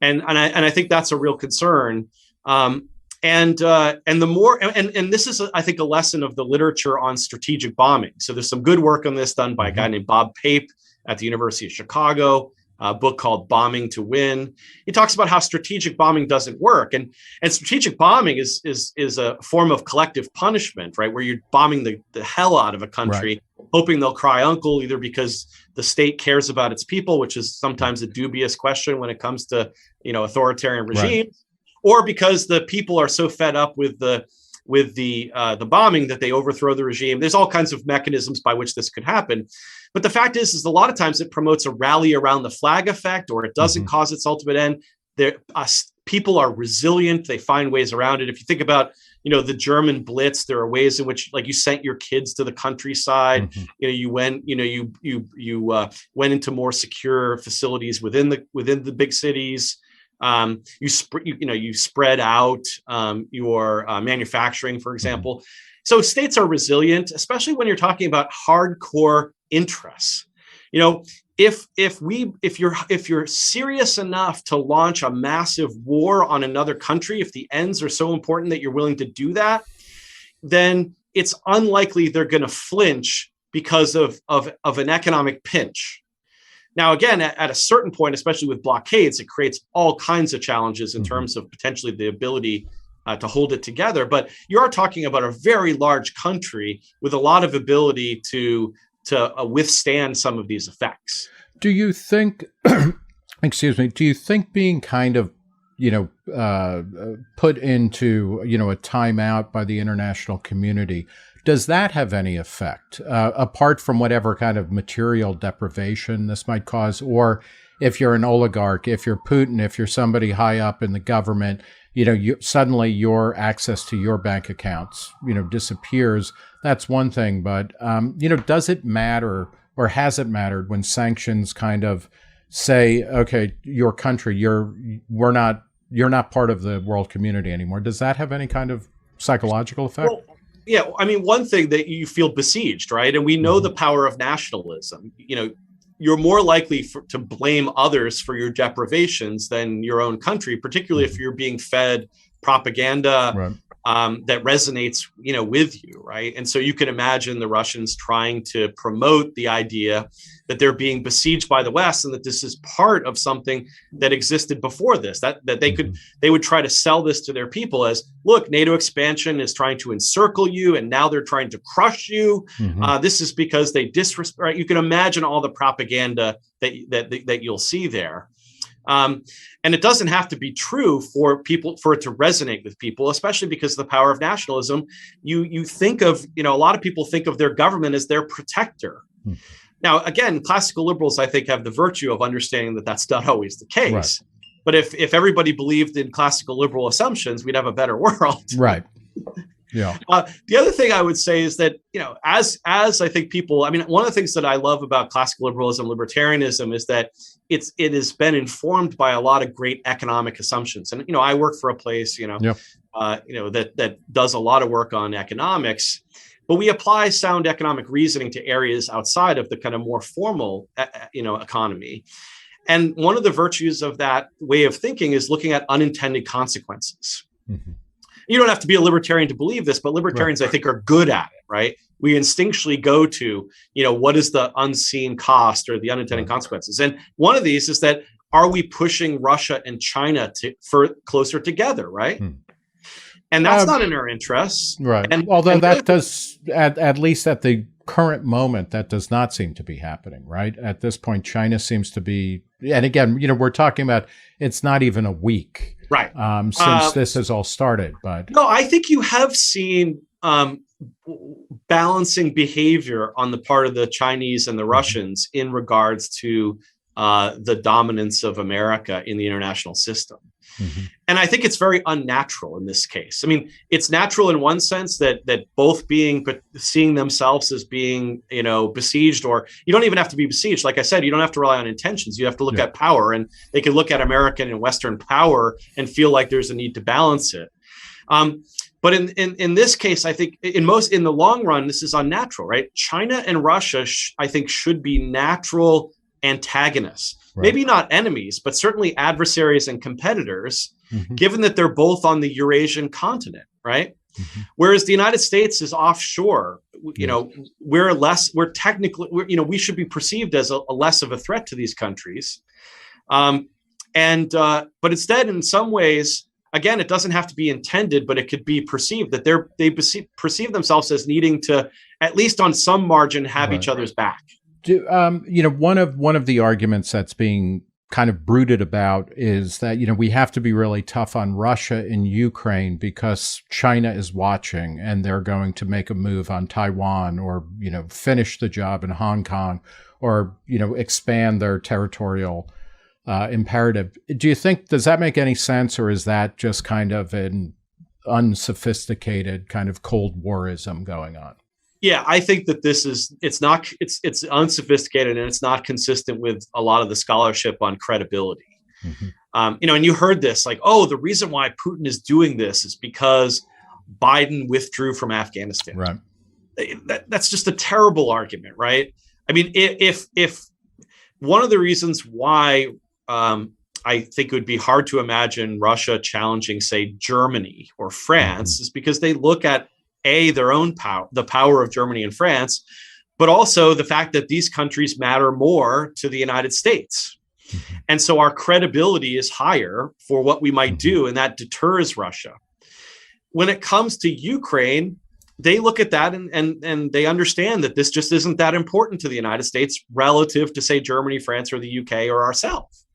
and I think that's a real concern. And this is, I think, a lesson of the literature on strategic bombing. So there's some good work on this done by a guy named Bob Pape at the University of Chicago. A book called Bombing to Win. He talks about how strategic bombing doesn't work. And strategic bombing is a form of collective punishment, right? Where you're bombing the hell out of a country, hoping they'll cry uncle, either because the state cares about its people, which is sometimes a dubious question when it comes to, authoritarian regimes, or because the people are so fed up with the bombing that they overthrow the regime. There's all kinds of mechanisms by which this could happen. But the fact is a lot of times it promotes a rally around the flag effect, or it doesn't cause its ultimate end. People are resilient. They find ways around it. If you think about, the German Blitz, there are ways in which, like, you sent your kids to the countryside. You went into more secure facilities within the big cities. You spread out your manufacturing, for example. So states are resilient, especially when you're talking about hardcore interests. If you're serious enough to launch a massive war on another country, if the ends are so important that you're willing to do that, then it's unlikely they're going to flinch because of an economic pinch. Now, again, at a certain point, especially with blockades, it creates all kinds of challenges in terms of potentially the ability to hold it together. But you are talking about a very large country with a lot of ability to withstand some of these effects. Do you think, do you think being kind of, put into, a timeout by the international community, does that have any effect, apart from whatever kind of material deprivation this might cause? Or if you're an oligarch, if you're Putin, if you're somebody high up in the government, suddenly your access to your bank accounts, disappears. That's one thing. But, does it matter, or has it mattered when sanctions kind of say, okay, your country, you're not part of the world community anymore? Does that have any kind of psychological effect? Well, yeah, I mean, one thing that you feel besieged, right? And we know the power of nationalism. You're more likely to blame others for your deprivations than your own country, particularly if you're being fed propaganda that resonates, with you, right? And so you can imagine the Russians trying to promote the idea that they're being besieged by the West and that this is part of something that existed before this, that they would try to sell this to their people as, look, NATO expansion is trying to encircle you, and now they're trying to crush you. This is because they disrespect. Right? You can imagine all the propaganda that you'll see there. And it doesn't have to be true for it to resonate with people, especially because of the power of nationalism. You think of, a lot of people think of their government as their protector. Now, again, classical liberals, I think, have the virtue of understanding that that's not always the case. Right. But if everybody believed in classical liberal assumptions, we'd have a better world. Right. Yeah. The other thing I would say is that, as I think people, one of the things that I love about classical liberalism, libertarianism, is that it has been informed by a lot of great economic assumptions. And, I work for a place, that does a lot of work on economics, but we apply sound economic reasoning to areas outside of the kind of more formal, economy. And one of the virtues of that way of thinking is looking at unintended consequences. You don't have to be a libertarian to believe this, but libertarians, I think, are good at it, right? We instinctually go to, what is the unseen cost or the unintended consequences? And one of these is that, are we pushing Russia and China for closer together, right? And that's not in our interests. Right. And, although that does, at least at the current moment, that does not seem to be happening, right? At this point, China seems to be, and again, we're talking about, it's not even a week. Right. Since this has all started. But no, I think you have seen balancing behavior on the part of the Chinese and the Russians in regards to the dominance of America in the international system. And I think it's very unnatural in this case. It's natural in one sense that both seeing themselves as being, besieged, or you don't even have to be besieged. Like I said, you don't have to rely on intentions. You have to look at power, and they can look at American and Western power and feel like there's a need to balance it. But in this case, I think in the long run, this is unnatural, right? China and Russia, I think, should be natural antagonists. Right. Maybe not enemies, but certainly adversaries and competitors, given that they're both on the Eurasian continent, right? Whereas the United States is offshore, we should be perceived as a less of a threat to these countries. But instead, in some ways, again, it doesn't have to be intended, but it could be perceived that they perceive themselves as needing to, at least on some margin, have each other's back. One of the arguments that's being kind of brooded about is that, we have to be really tough on Russia in Ukraine because China is watching and they're going to make a move on Taiwan, or, finish the job in Hong Kong, or, expand their territorial imperative. Do you think, does that make any sense, or is that just kind of an unsophisticated kind of Cold Warism going on? Yeah, I think that it's unsophisticated, and it's not consistent with a lot of the scholarship on credibility. And you heard this, like, the reason why Putin is doing this is because Biden withdrew from Afghanistan. Right. That's just a terrible argument, right? If one of the reasons why I think it would be hard to imagine Russia challenging, say, Germany or France is because they look at their own power, the power of Germany and France, but also the fact that these countries matter more to the United States. And so our credibility is higher for what we might do, and that deters Russia. When it comes to Ukraine, they look at that and they understand that this just isn't that important to the United States relative to, say, Germany, France, or the UK, or ourselves.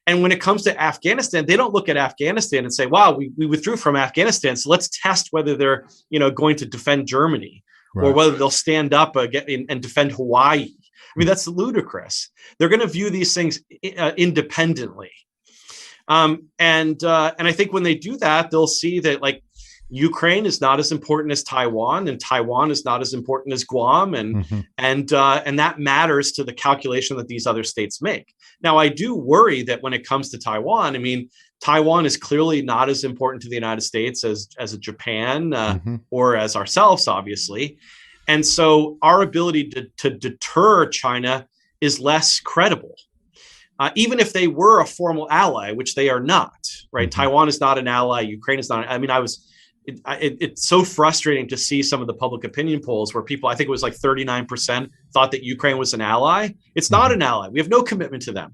And when it comes to Afghanistan, they don't look at Afghanistan and say, wow, we withdrew from Afghanistan, so let's test whether they're going to defend Germany, or whether they'll stand up and defend Hawaii. That's ludicrous. They're going to view these things independently. And I think when they do that, they'll see that like Ukraine is not as important as Taiwan, and Taiwan is not as important as Guam, and that matters to the calculation that these other states make. Now, I do worry that when it comes to Taiwan, I mean, Taiwan is clearly not as important to the United States as a Japan or as ourselves, obviously, and so our ability to deter China is less credible. Even if they were a formal ally, which they are not, right? Taiwan is not an ally. Ukraine is not. I mean, it's so frustrating to see some of the public opinion polls where people, I think it was like 39% thought that Ukraine was an ally. It's not an ally. We have no commitment to them.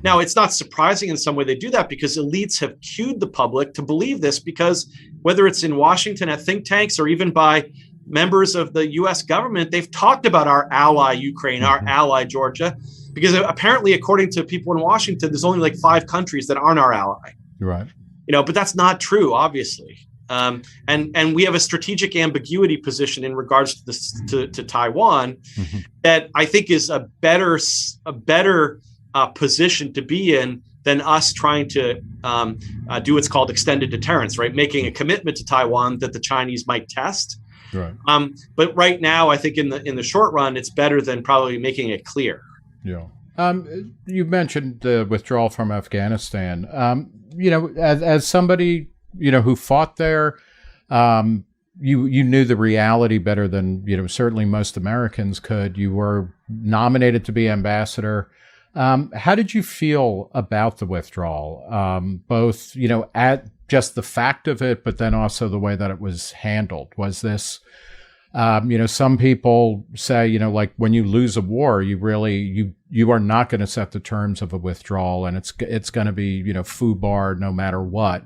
Now, it's not surprising in some way they do that because elites have cued the public to believe this, because whether it's in Washington at think tanks or even by members of the US government, they've talked about our ally Ukraine, our ally Georgia, because apparently, according to people in Washington, there's only like 5 countries that aren't our ally. Right. But that's not true, obviously. And we have a strategic ambiguity position in regards to this, to Taiwan that I think is a better position to be in than us trying to do what's called extended deterrence, right? Making a commitment to Taiwan that the Chinese might test. Right. But right now, I think in the short run, it's better than probably making it clear. Yeah. You mentioned the withdrawal from Afghanistan. As somebody who fought there, you knew the reality better than certainly most Americans could. You were nominated to be ambassador. How did you feel about the withdrawal? Both at just the fact of it, but then also the way that it was handled. Was this some people say, like when you lose a war, you are not going to set the terms of a withdrawal, and it's going to be, FUBAR no matter what.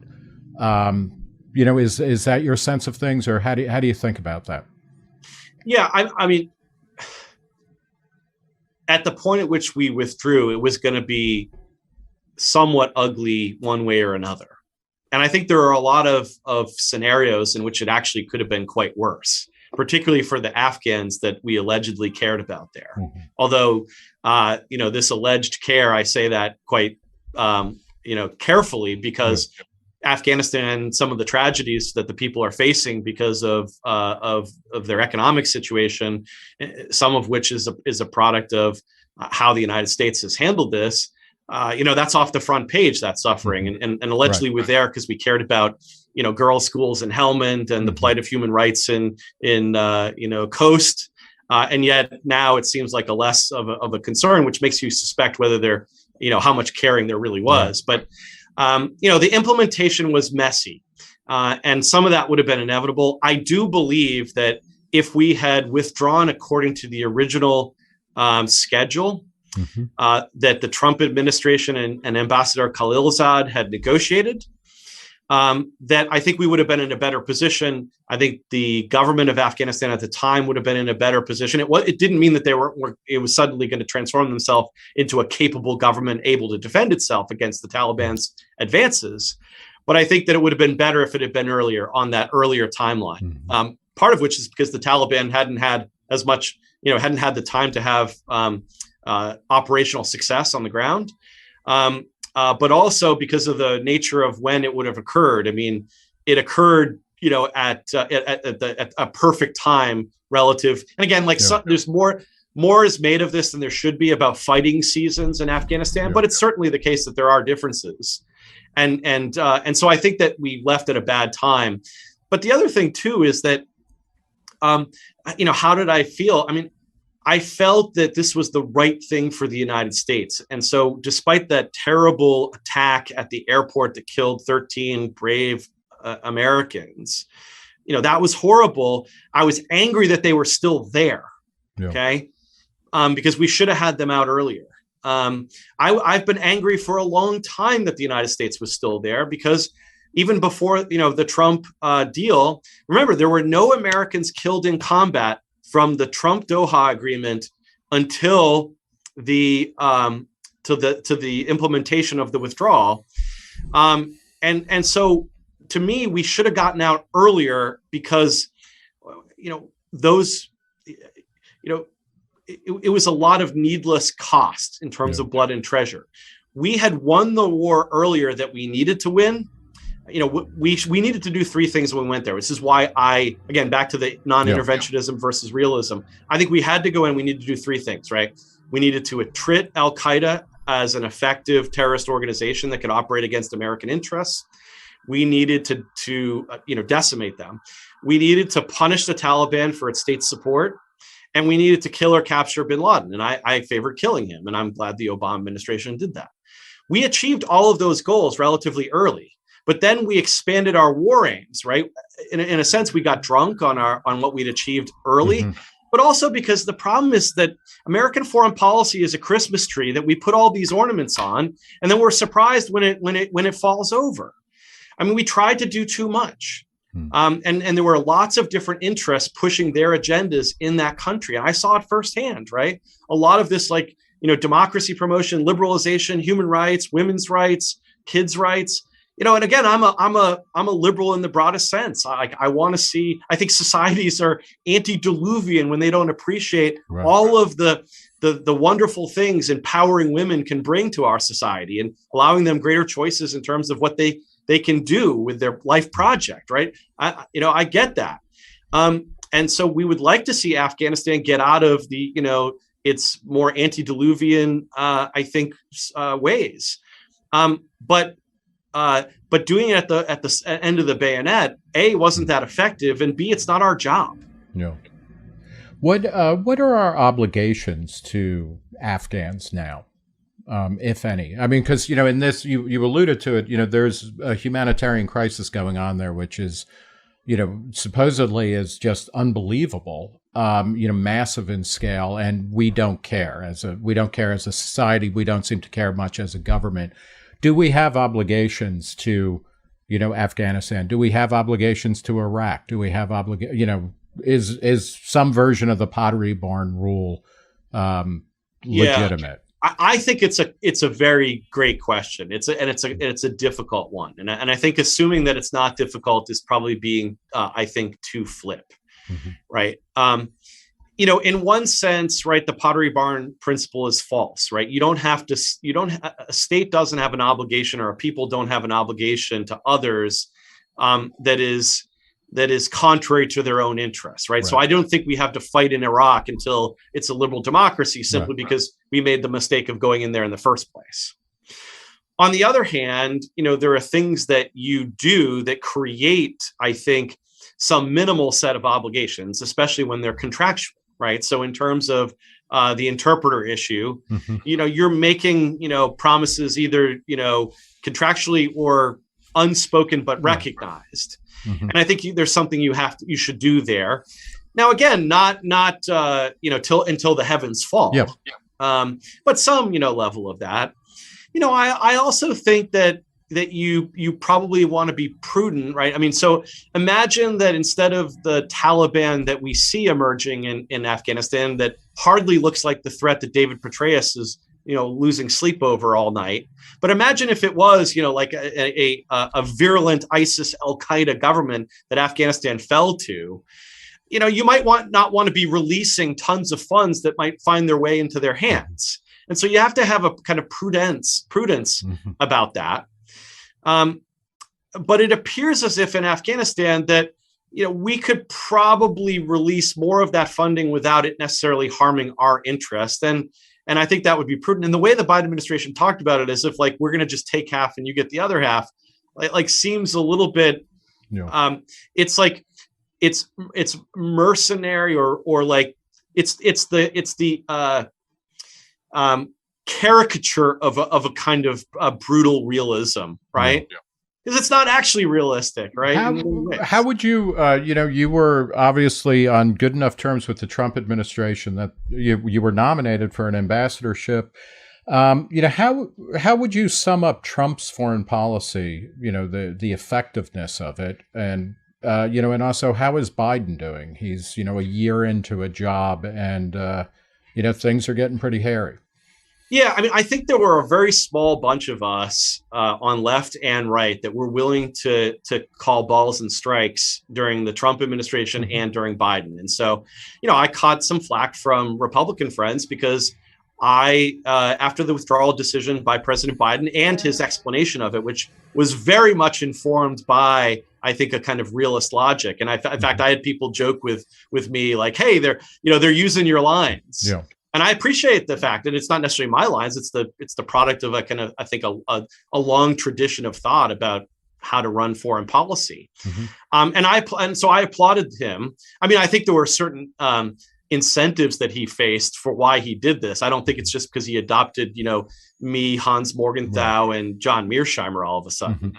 Is that your sense of things, or how do you think about that? Yeah, I mean, at the point at which we withdrew, it was going to be somewhat ugly one way or another. And I think there are a lot of scenarios in which it actually could have been quite worse, particularly for the Afghans that we allegedly cared about there. Although, this alleged care, I say that quite, carefully, because Afghanistan, some of the tragedies that the people are facing because of their economic situation, some of which is a product of how the United States has handled this. That's off the front page, that suffering, and allegedly we're there because we cared about girls' schools in Helmand and the plight of human rights in Coast, and yet now it seems like a less of a concern, which makes you suspect whether there how much caring there really was. But the implementation was messy, and some of that would have been inevitable. I do believe that if we had withdrawn according to the original schedule that the Trump administration and Ambassador Khalilzad had negotiated, that I think we would have been in a better position. I think the government of Afghanistan at the time would have been in a better position. It didn't mean that it was suddenly going to transform themselves into a capable government able to defend itself against the Taliban's advances. But I think that it would have been better if it had been earlier, on that earlier timeline. Part of which is because the Taliban hadn't had as much, hadn't had the time to have operational success on the ground. But also because of the nature of when it would have occurred. I mean, it occurred, at a perfect time relative. And again, there's more is made of this than there should be about fighting seasons in Afghanistan. But it's certainly the case that there are differences, and so I think that we left at a bad time. But the other thing too is that, how did I feel? I mean, I felt that this was the right thing for the United States. And so despite that terrible attack at the airport that killed 13 brave Americans, that was horrible. I was angry that they were still there. Okay. Because we should have had them out earlier. I've been angry for a long time that the United States was still there, because even before, the Trump deal, remember, there were no Americans killed in combat from the Trump Doha agreement until the to the implementation of the withdrawal, and so to me, we should have gotten out earlier, because it was a lot of needless cost in terms of blood and treasure. we had won the war earlier that we needed to win. We needed to do three things when we went there. This is why again, back to the non-interventionism versus realism. I think we had to go in, we needed to do three things, right? We needed to attrit Al-Qaeda as an effective terrorist organization that could operate against American interests. We needed to decimate them. We needed to punish the Taliban for its state support. And we needed to kill or capture bin Laden. And I favored killing him. And I'm glad the Obama administration did that. We achieved all of those goals relatively early. But then we expanded our war aims, right? In a sense, we got drunk on what we'd achieved early, but also because the problem is that American foreign policy is a Christmas tree that we put all these ornaments on, and then we're surprised when it falls over. I mean, we tried to do too much, and there were lots of different interests pushing their agendas in that country. And I saw it firsthand, right? A lot of this, democracy promotion, liberalization, human rights, women's rights, kids' rights. And again, I'm a liberal in the broadest sense. I want to see. I think societies are antediluvian when they don't appreciate all of the wonderful things empowering women can bring to our society and allowing them greater choices in terms of what they can do with their life project. Right? I get that, and so we would like to see Afghanistan get out of the its more antediluvian ways, but doing it at the end of the bayonet, A, wasn't that effective, and B, it's not our job. No. What are our obligations to Afghans now, if any? I mean, because in this, you alluded to it. There's a humanitarian crisis going on there, which is, supposedly is just unbelievable. Massive in scale, and we don't care as a society. We don't seem to care much as a government. Do we have obligations to, Afghanistan? Do we have obligations to Iraq? Do we have is some version of the Pottery Barn rule legitimate? I think it's a very great question. It's a difficult one, and I think assuming that it's not difficult is probably being too flip, right? In one sense, right, the Pottery Barn principle is false, right? A state doesn't have an obligation, or a people don't have an obligation to others that is contrary to their own interests, right? So I don't think we have to fight in Iraq until it's a liberal democracy simply because we made the mistake of going in there in the first place. On the other hand, there are things that you do that create, I think, some minimal set of obligations, especially when they're contractual. Right. So in terms of the interpreter issue, you're making, promises either, contractually or unspoken, but recognized. And I think there's something you should do there. Now, again, not until the heavens fall, but some, level of that. I also think that you probably want to be prudent, right? I mean, so imagine that instead of the Taliban that we see emerging in Afghanistan, that hardly looks like the threat that David Petraeus is, losing sleep over all night. But imagine if it was, like a virulent ISIS Al-Qaeda government that Afghanistan fell to. You might not want to be releasing tons of funds that might find their way into their hands. And so you have to have a kind of prudence about that. But it appears as if in Afghanistan that, we could probably release more of that funding without it necessarily harming our interest. And I think that would be prudent. And the way the Biden administration talked about it, as if we're going to just take half and you get the other half, seems a little bit, it's like, it's mercenary or like, it's the caricature of a kind of brutal realism, right? Because it's not actually realistic, right? How would you, you were obviously on good enough terms with the Trump administration that you were nominated for an ambassadorship. How would you sum up Trump's foreign policy? The effectiveness of it, and and also how is Biden doing? He's a year into a job, and things are getting pretty hairy. Yeah, I mean, I think there were a very small bunch of us on left and right that were willing to call balls and strikes during the Trump administration and during Biden. And so, I caught some flack from Republican friends because after the withdrawal decision by President Biden and his explanation of it, which was very much informed by, I think, a kind of realist logic. And in fact, I had people joke with me like, "Hey, they're using your lines." Yeah. And I appreciate the fact that it's not necessarily my lines; it's the product of a kind of, I think, a long tradition of thought about how to run foreign policy. And so I applauded him. I mean, I think there were certain incentives that he faced for why he did this. I don't think it's just because he adopted, me, Hans Morgenthau, and John Mearsheimer all of a sudden.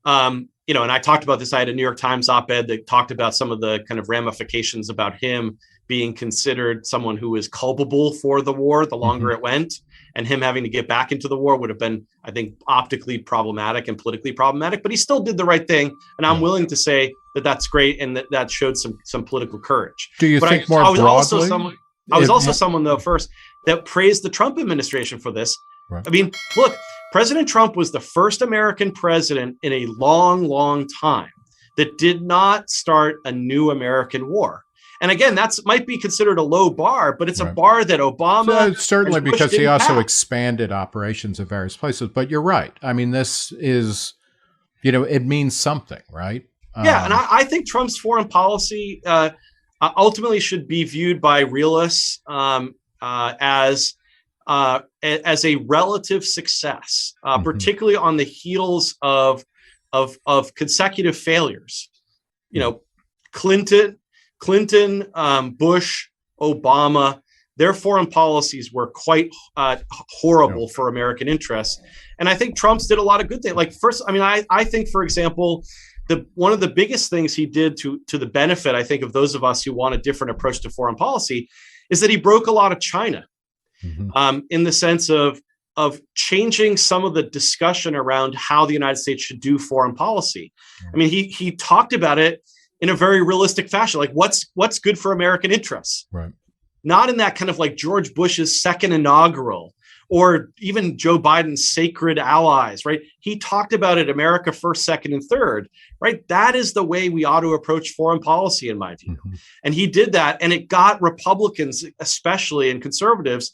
And I talked about this. I had a New York Times op-ed that talked about some of the kind of ramifications about him being considered someone who is culpable for the war the longer it went, and him having to get back into the war would have been, I think, optically problematic and politically problematic, but he still did the right thing. And I'm willing to say that that's great, and that showed some political courage. Do you think more broadly? I was also someone, though, first, that praised the Trump administration for this. Right. I mean, look, President Trump was the first American president in a long, long time that did not start a new American war. And again, that might be considered a low bar, but it's a bar that Obama certainly, because he also expanded operations in various places. But you're right. I mean, this is, it means something, right? Yeah, and I think Trump's foreign policy ultimately should be viewed by realists as a relative success, particularly on the heels of consecutive failures. Clinton, Bush, Obama, their foreign policies were quite horrible for American interests. And I think Trump's did a lot of good things. Like, first, I mean, I think, for example, one of the biggest things he did to the benefit, I think, of those of us who want a different approach to foreign policy is that he broke a lot of China in the sense of changing some of the discussion around how the United States should do foreign policy. I mean, he talked about it in a very realistic fashion, like what's good for American interests, right? Not in that kind of like George Bush's second inaugural or even Joe Biden's sacred allies, right? He talked about it, America first, second, and third, right? That is the way we ought to approach foreign policy, in my view. And he did that, and it got Republicans, especially, and conservatives,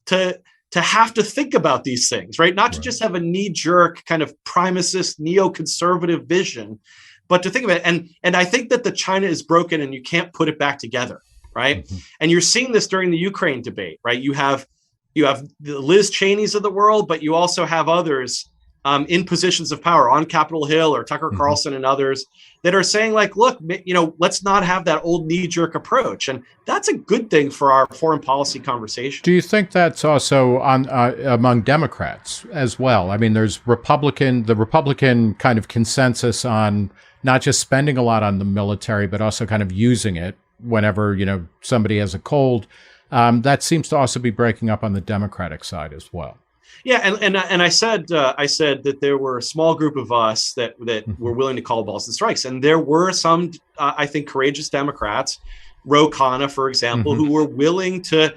to have to think about these things, right? Not to just have a knee-jerk kind of primacist neoconservative vision, but to think about it. And I think that the China is broken and you can't put it back together, right? And you're seeing this during the Ukraine debate, right? You have the Liz Cheneys of the world, but you also have others in positions of power on Capitol Hill, or Tucker Carlson and others, that are saying, like, look, let's not have that old knee-jerk approach. And that's a good thing for our foreign policy conversation. Do you think that's also on among Democrats as well? I mean, there's the Republican kind of consensus on not just spending a lot on the military, but also kind of using it whenever, somebody has a cold. That seems to also be breaking up on the Democratic side as well. Yeah, and I said that there were a small group of us that were willing to call balls and strikes, and there were some, I think, courageous Democrats, Ro Khanna, for example, who were willing to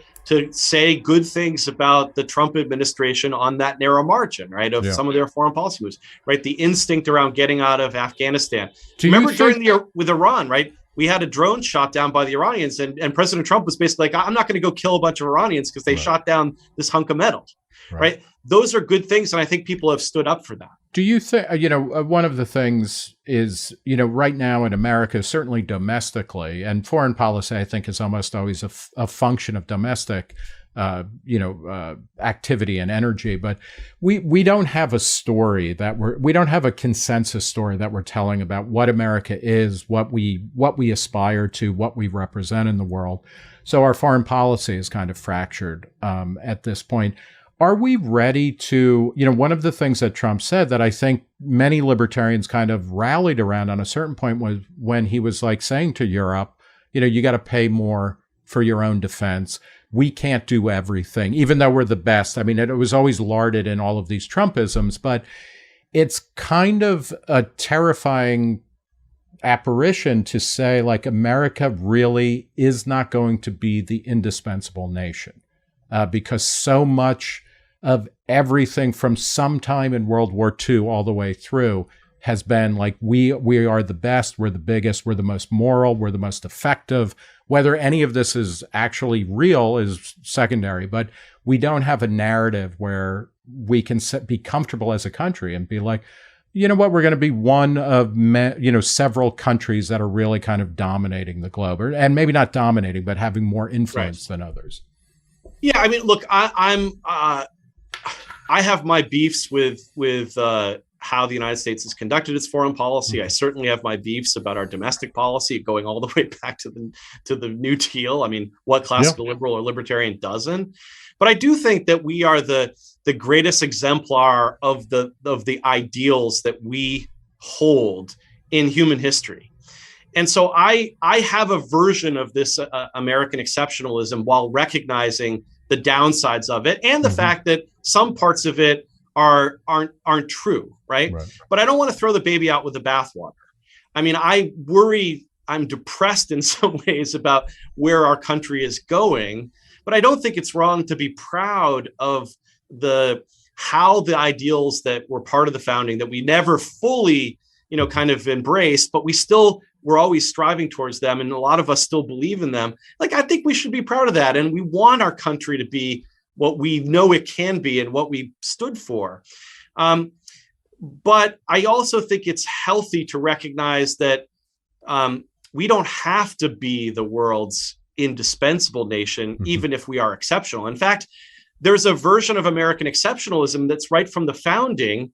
say good things about the Trump administration on that narrow margin, right, of some of their foreign policy moves, right? The instinct around getting out of Afghanistan. Remember with Iran, right? We had a drone shot down by the Iranians, and President Trump was basically like, I'm not going to go kill a bunch of Iranians because they shot down this hunk of metal, right? Those are good things, and I think people have stood up for that. Do you think, one of the things is, right now in America, certainly domestically, and foreign policy, I think, is almost always a function of domestic, activity and energy. But we don't have a story we don't have a consensus story that we're telling about what America is, what we aspire to, what we represent in the world. So our foreign policy is kind of fractured at this point. Are we ready to, one of the things that Trump said that I think many libertarians kind of rallied around on a certain point was when he was like saying to Europe, you got to pay more for your own defense. We can't do everything, even though we're the best. I mean, it was always larded in all of these Trumpisms, but it's kind of a terrifying apparition to say, like, America really is not going to be the indispensable nation because so much of everything from some time in World War II all the way through has been like, we are the best, we're the biggest, we're the most moral, we're the most effective, Whether any of this is actually real is secondary, but we don't have a narrative where we can be comfortable as a country and be like, you know what, we're going to be one of several countries that are really kind of dominating the globe, and maybe not dominating, but having more influence than others. Yeah, I mean, look, I have my beefs with how the United States has conducted its foreign policy. I certainly have my beefs about our domestic policy, going all the way back to the New Deal. I mean, what classical liberal or libertarian doesn't? But I do think that we are the greatest exemplar of the ideals that we hold in human history. And so I have a version of this American exceptionalism while recognizing the downsides of it and the fact that some parts of it aren't true, right? But I don't want to throw the baby out with the bathwater. I mean, I worry, I'm depressed in some ways about where our country is going, but I don't think it's wrong to be proud of how the ideals that were part of the founding that we never fully, kind of embraced, but we're always striving towards them. And a lot of us still believe in them. Like, I think we should be proud of that. And we want our country to be what we know it can be and what we stood for. But I also think it's healthy to recognize that we don't have to be the world's indispensable nation, even if we are exceptional. In fact, there's a version of American exceptionalism that's right from the founding,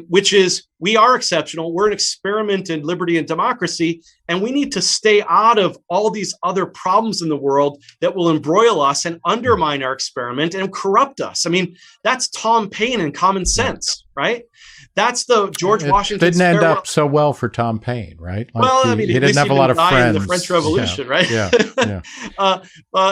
which is we are exceptional. We're an experiment in liberty and democracy, and we need to stay out of all these other problems in the world that will embroil us and undermine our experiment and corrupt us. I mean, that's Tom Paine and Common Sense, right? That's the George Washington. Didn't end up so well for Tom Paine, right? Like well, I mean, he didn't have a lot of friends in the French Revolution, right?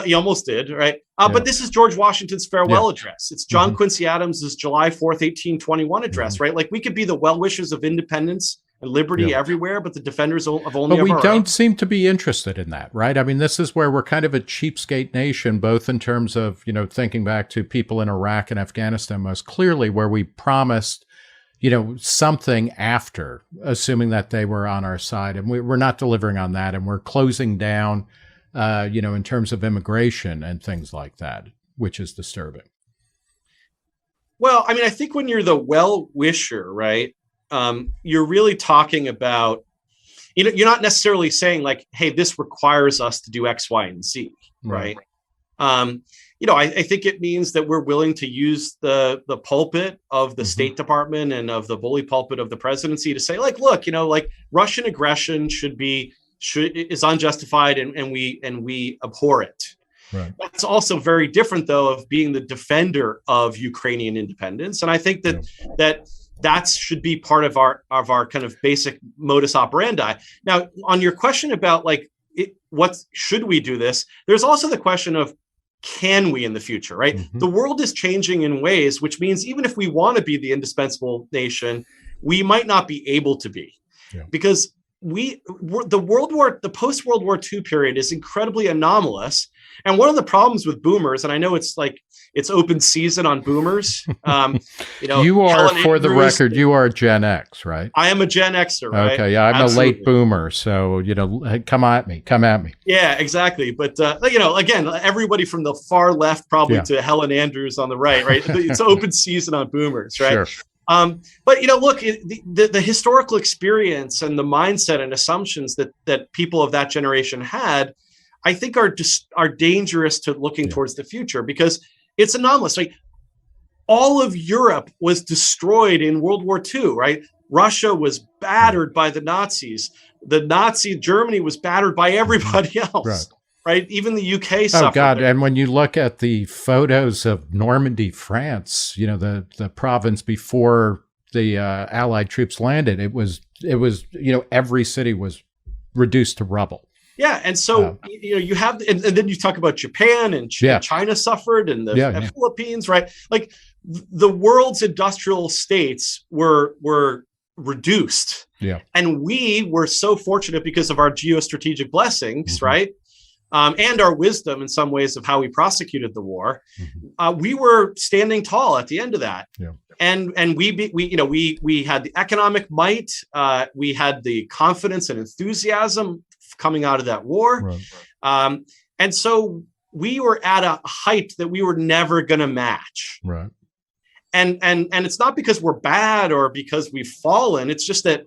He almost did, right? But this is George Washington's farewell address. It's John Quincy Adams's July 4th, 1821 address, right? Like, we could be the well-wishers of independence and liberty everywhere, but the defenders of only. But we don't seem to be interested in that, right? I mean, this is where we're kind of a cheapskate nation, both in terms of thinking back to people in Iraq and Afghanistan most clearly, where we promised something after, assuming that they were on our side. And we're not delivering on that. And we're closing down, in terms of immigration and things like that, which is disturbing. Well, I mean, I think when you're the well-wisher, right, you're really talking about, you're not necessarily saying like, hey, this requires us to do X, Y, and Z, right? I think it means that we're willing to use the pulpit of the State Department and of the bully pulpit of the presidency to say, like, look, like Russian aggression is unjustified and we abhor it. Right. That's also very different, though, of being the defender of Ukrainian independence. And I think that should be part of our kind of basic modus operandi. Now, on your question about like, what should we do this? There's also the question of, can we in the future, right? The world is changing in ways, which means even if we want to be the indispensable nation, we might not be able to be, because the post-World War II period is incredibly anomalous. And one of the problems with boomers, and I know it's open season on boomers. You are, for the record, you are Gen X, right? I am a Gen Xer, right? Okay, yeah, I'm Absolutely. A late boomer, so come at me. Yeah, exactly. But again, everybody from the far left probably to Helen Andrews on the right? It's open season on boomers, right? Sure. But look, the historical experience and the mindset and assumptions that people of that generation had, I think are dangerous to looking towards the future, because it's anomalous. Like, all of Europe was destroyed in World War II, right? Russia was battered by the Nazis. Germany was battered by everybody else, right? Even the UK suffered. Oh God! And when you look at the photos of Normandy, France, the province before the Allied troops landed, it was every city was reduced to rubble. Yeah, and so you have, and then you talk about Japan and China suffered, and the Philippines, right? Like, the world's industrial states were reduced, and we were so fortunate because of our geostrategic blessings, right, and our wisdom in some ways of how we prosecuted the war. We were standing tall at the end of that, and we had the economic might, we had the confidence and enthusiasm coming out of that war. Right. And so we were at a height that we were never going to match. Right. And it's not because we're bad or because we've fallen. It's just that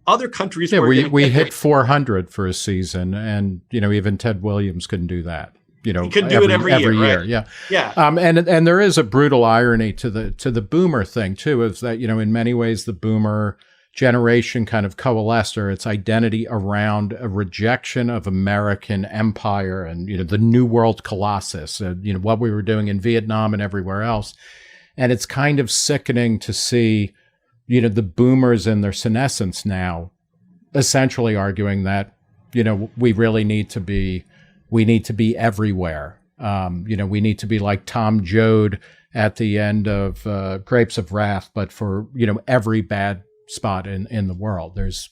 other countries. Yeah, we hit 400 for a season, and even Ted Williams couldn't do that. He could do it every year. Right? Yeah. Yeah. And there is a brutal irony to the boomer thing too, is that in many ways the boomer generation kind of coalesced or its identity around a rejection of American empire and the New World Colossus, what we were doing in Vietnam and everywhere else. And it's kind of sickening to see, the boomers in their senescence now essentially arguing that, we really need to be everywhere. We need to be like Tom Joad at the end of Grapes of Wrath, but for, every bad spot in the world. There's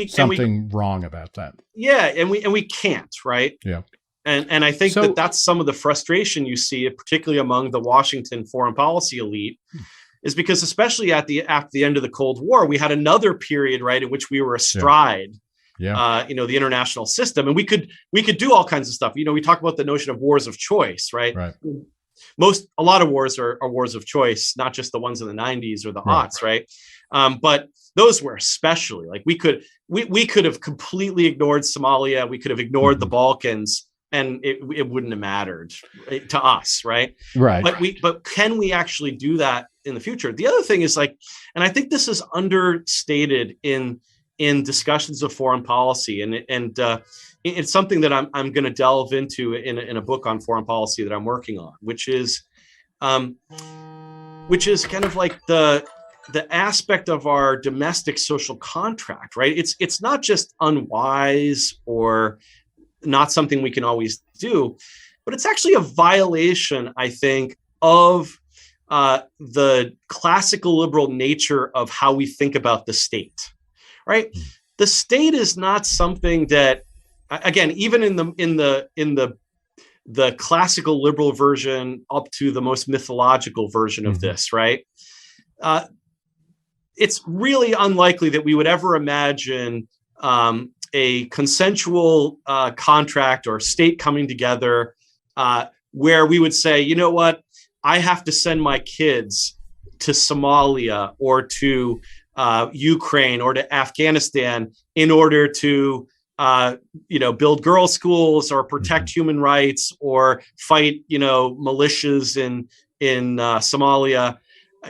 something wrong about that. Yeah. And we can't, right? Yeah. And I think that's some of the frustration you see, particularly among the Washington foreign policy elite, is because especially after the end of the Cold War, we had another period, right, in which we were astride, the international system, and we could do all kinds of stuff. We talk about the notion of wars of choice, right? Right. A lot of wars are wars of choice, not just the ones in the 90s or the aughts, right? But those were especially like we could have completely ignored Somalia, we could have ignored the Balkans, and it wouldn't have mattered to us, right? Right. But can we actually do that in the future? The other thing is and I think this is understated in discussions of foreign policy, and it's something that I'm going to delve into in a book on foreign policy that I'm working on, which is kind of like the aspect of our domestic social contract, right? It's not just unwise or not something we can always do, but it's actually a violation, I think, of the classical liberal nature of how we think about the state, right? The state is not something that, again, even in the classical liberal version up to the most mythological version of this, right? It's really unlikely that we would ever imagine a consensual contract or state coming together where we would say, you know what, I have to send my kids to Somalia or to Ukraine or to Afghanistan in order to build girls' schools or protect human rights or fight militias in Somalia,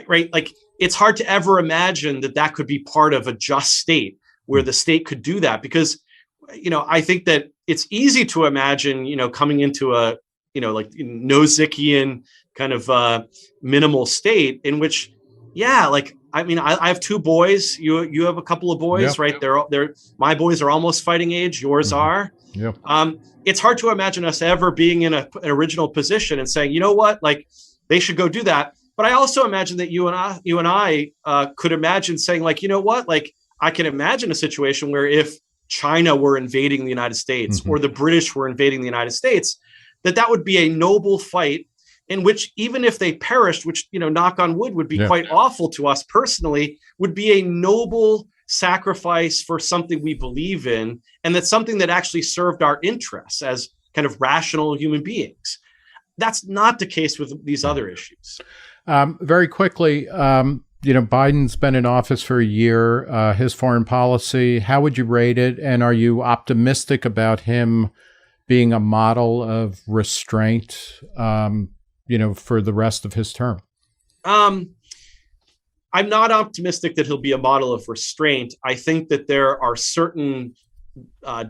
right? Like, it's hard to ever imagine that could be part of a just state where the state could do that, because I think that it's easy to imagine coming into a Nozikian kind of minimal state in which, I have two boys. You have a couple of boys, right? They're my boys are almost fighting age. Yours are. Yeah. It's hard to imagine us ever being in an original position and saying, you know what, like, they should go do that. But I also imagine that you and I could imagine saying, like, you know what, like, I can imagine a situation where if China were invading the United States or the British were invading the United States, that would be a noble fight in which, even if they perished, which, knock on wood, would be quite awful to us personally, would be a noble sacrifice for something we believe in, and that's something that actually served our interests as kind of rational human beings. That's not the case with these other issues. Very quickly, Biden's been in office for a year. His foreign policy, how would you rate it? And are you optimistic about him being a model of restraint, for the rest of his term? I'm not optimistic that he'll be a model of restraint. I think that there are certain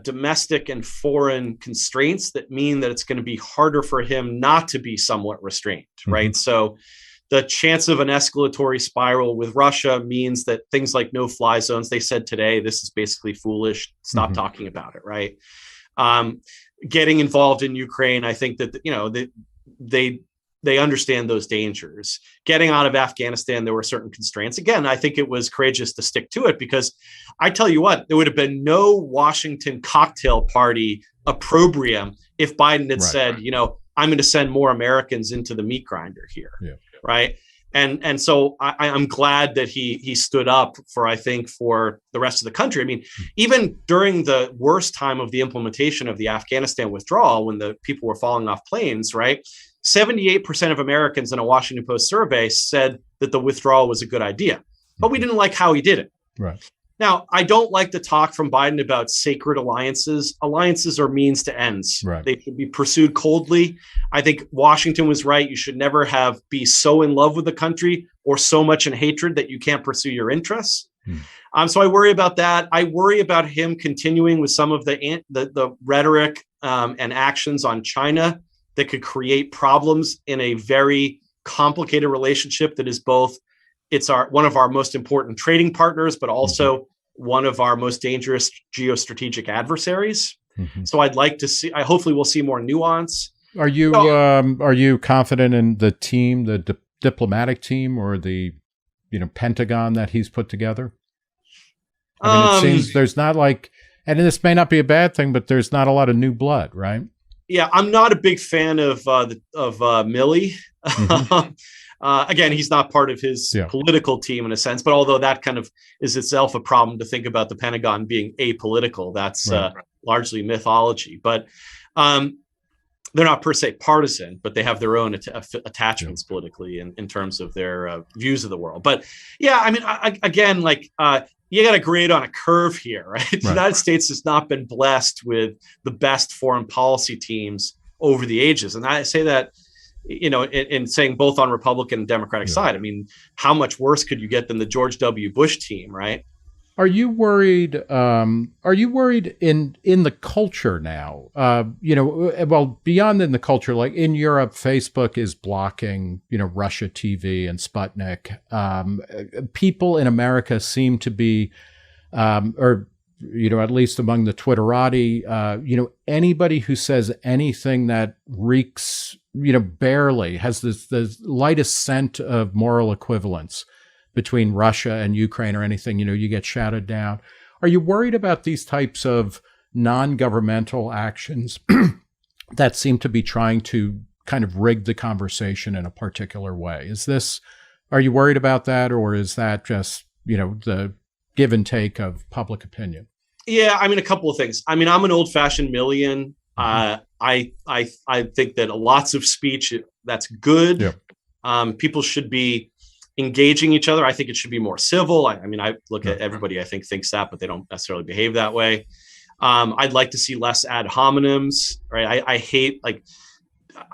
domestic and foreign constraints that mean that it's going to be harder for him not to be somewhat restrained, right? So the chance of an escalatory spiral with Russia means that things like no-fly zones, they said today, this is basically foolish. Stop talking about it, right? Getting involved in Ukraine, I think that they understand those dangers. Getting out of Afghanistan, there were certain constraints. Again, I think it was courageous to stick to it, because I tell you what, there would have been no Washington cocktail party opprobrium if Biden had said, I'm going to send more Americans into the meat grinder here. Yeah. Right. And so I'm glad that he stood up for, I think, for the rest of the country. I mean, even during the worst time of the implementation of the Afghanistan withdrawal, when the people were falling off planes, right? 78% of Americans in a Washington Post survey said that the withdrawal was a good idea, but we didn't like how he did it. Right. Now, I don't like the talk from Biden about sacred alliances. Alliances are means to ends. Right. They should be pursued coldly. I think Washington was right. You should never be so in love with the country or so much in hatred that you can't pursue your interests. So I worry about that. I worry about him continuing with some of the rhetoric and actions on China that could create problems in a very complicated relationship that is both one of our most important trading partners, but also one of our most dangerous geostrategic adversaries. So I'd like to see. Hopefully, we'll see more nuance. Are you confident in the team, the diplomatic team, or the Pentagon that he's put together? I mean, it seems there's not and this may not be a bad thing, but there's not a lot of new blood, right? Yeah, I'm not a big fan of Milley. Again, he's not part of his political team in a sense, but although that kind of is itself a problem to think about the Pentagon being apolitical, that's largely mythology. But they're not per se partisan, but they have their own attachments politically in terms of their views of the world. But yeah, I mean, again, you got to grade on a curve here, right? The United States has not been blessed with the best foreign policy teams over the ages. And I say that, in saying both on Republican and Democratic side. I mean, how much worse could you get than the George W. Bush team, right? Are you worried? Are you worried in the culture now? Well, beyond in the culture, like in Europe, Facebook is blocking, Russia TV and Sputnik. People in America seem to be, at least among the Twitterati, anybody who says anything that reeks, barely has the lightest scent of moral equivalence between Russia and Ukraine or anything, you get shouted down. Are you worried about these types of non-governmental actions that seem to be trying to kind of rig the conversation in a particular way? Are you worried about that, or is that just, the give and take of public opinion? Yeah, I mean, a couple of things. I mean, I'm an old-fashioned Millian. I think that lots of speech, that's good. Yeah. People should be engaging each other. I think it should be more civil. I mean, I look at everybody, I think, thinks that, but they don't necessarily behave that way. I'd like to see less ad hominems, right? I hate,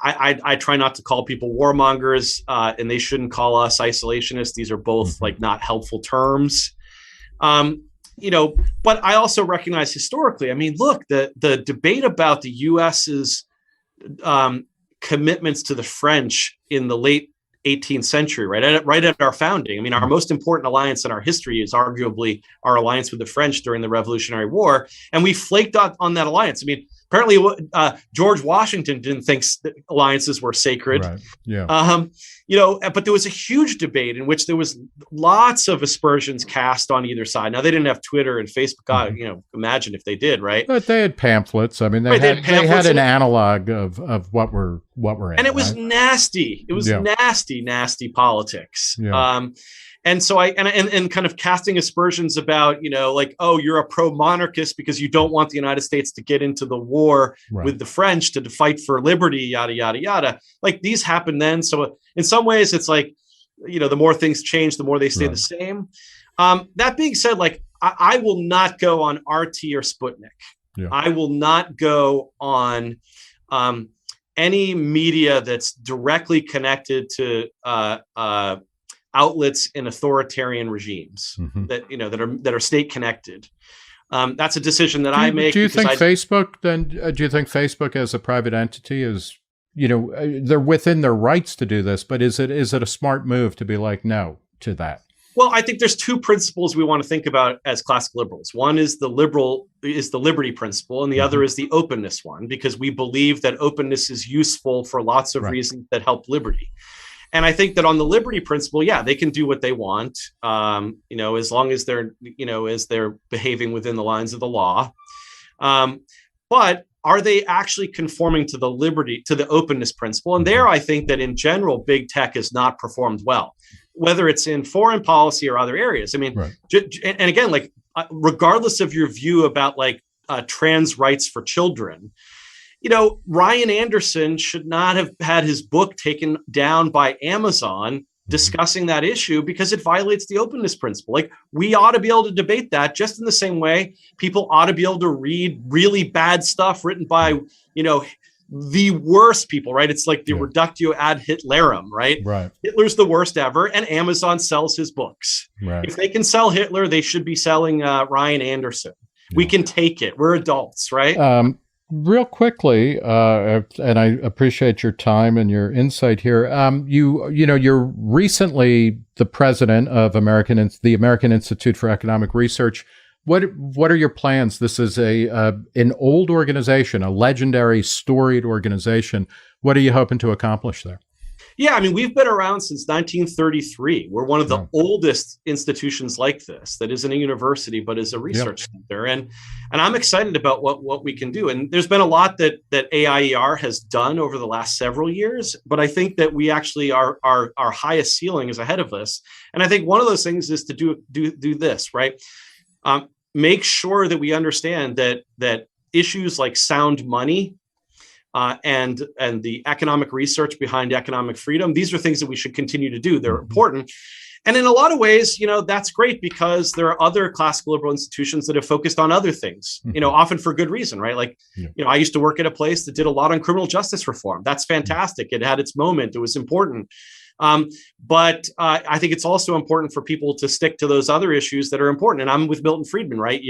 I try not to call people warmongers, and they shouldn't call us isolationists. These are both not helpful terms. But I also recognize historically, I mean, look, the debate about the US's commitments to the French in the late 18th century, right at our founding. I mean, our most important alliance in our history is arguably our alliance with the French during the Revolutionary War. And we flaked on that alliance. I mean, apparently George Washington didn't think alliances were sacred. Right. Yeah. But there was a huge debate in which there was lots of aspersions cast on either side. Now, they didn't have Twitter and Facebook. Imagine if they did, right? But they had pamphlets. I mean, they had an analog of what we're in. And it was nasty. It was nasty politics. Yeah. And so and kind of casting aspersions about, you're a pro-monarchist because you don't want the United States to get into the war with the French to fight for liberty, yada, yada, yada. These happened then. So in some ways, it's the more things change, the more they stay the same. That being said, I will not go on RT or Sputnik. Yeah. I will not go on any media that's directly connected to outlets in authoritarian regimes that are state connected. That's a decision that I make. Do you think Facebook as a private entity is, they're within their rights to do this, but is it a smart move to be no to that? Well, I think there's two principles we want to think about as classical liberals. One is the liberty principle, and the other is the openness one, because we believe that openness is useful for lots of reasons that help liberty. And I think that on the liberty principle, they can do what they want, as long as they're behaving within the lines of the law. But are they actually conforming to the openness principle? And there, I think that in general, big tech has not performed well, whether it's in foreign policy or other areas. I mean, and again, like, regardless of your view about like trans rights for children, Ryan Anderson should not have had his book taken down by Amazon discussing that issue because it violates the openness principle. Like, we ought to be able to debate that just in the same way people ought to be able to read really bad stuff written by, the worst people, right? It's like the reductio ad Hitlerum, right? Hitler's the worst ever, and Amazon sells his books. If they can sell Hitler, they should be selling Ryan Anderson. We can take it. We're adults, right? Real quickly, and I appreciate your time and your insight here. You're recently the president of the American Institute for Economic Research. What are your plans? This is an old organization, a legendary, storied organization. What are you hoping to accomplish there? Yeah, I mean, we've been around since 1933. We're one of the oldest institutions like this that isn't a university, but is a research center. And I'm excited about what we can do. And there's been a lot that AIER has done over the last several years, but I think that we actually our highest ceiling is ahead of us. And I think one of those things is to do this, right? Make sure that we understand that issues like sound money and the economic research behind economic freedom, these are things that we should continue to do. They're important. And in a lot of ways, that's great because there are other classical liberal institutions that have focused on other things, often for good reason, right? Like, I used to work at a place that did a lot on criminal justice reform. That's fantastic. It had its moment. It was important. But I think it's also important for people to stick to those other issues that are important. And I'm with Milton Friedman, right?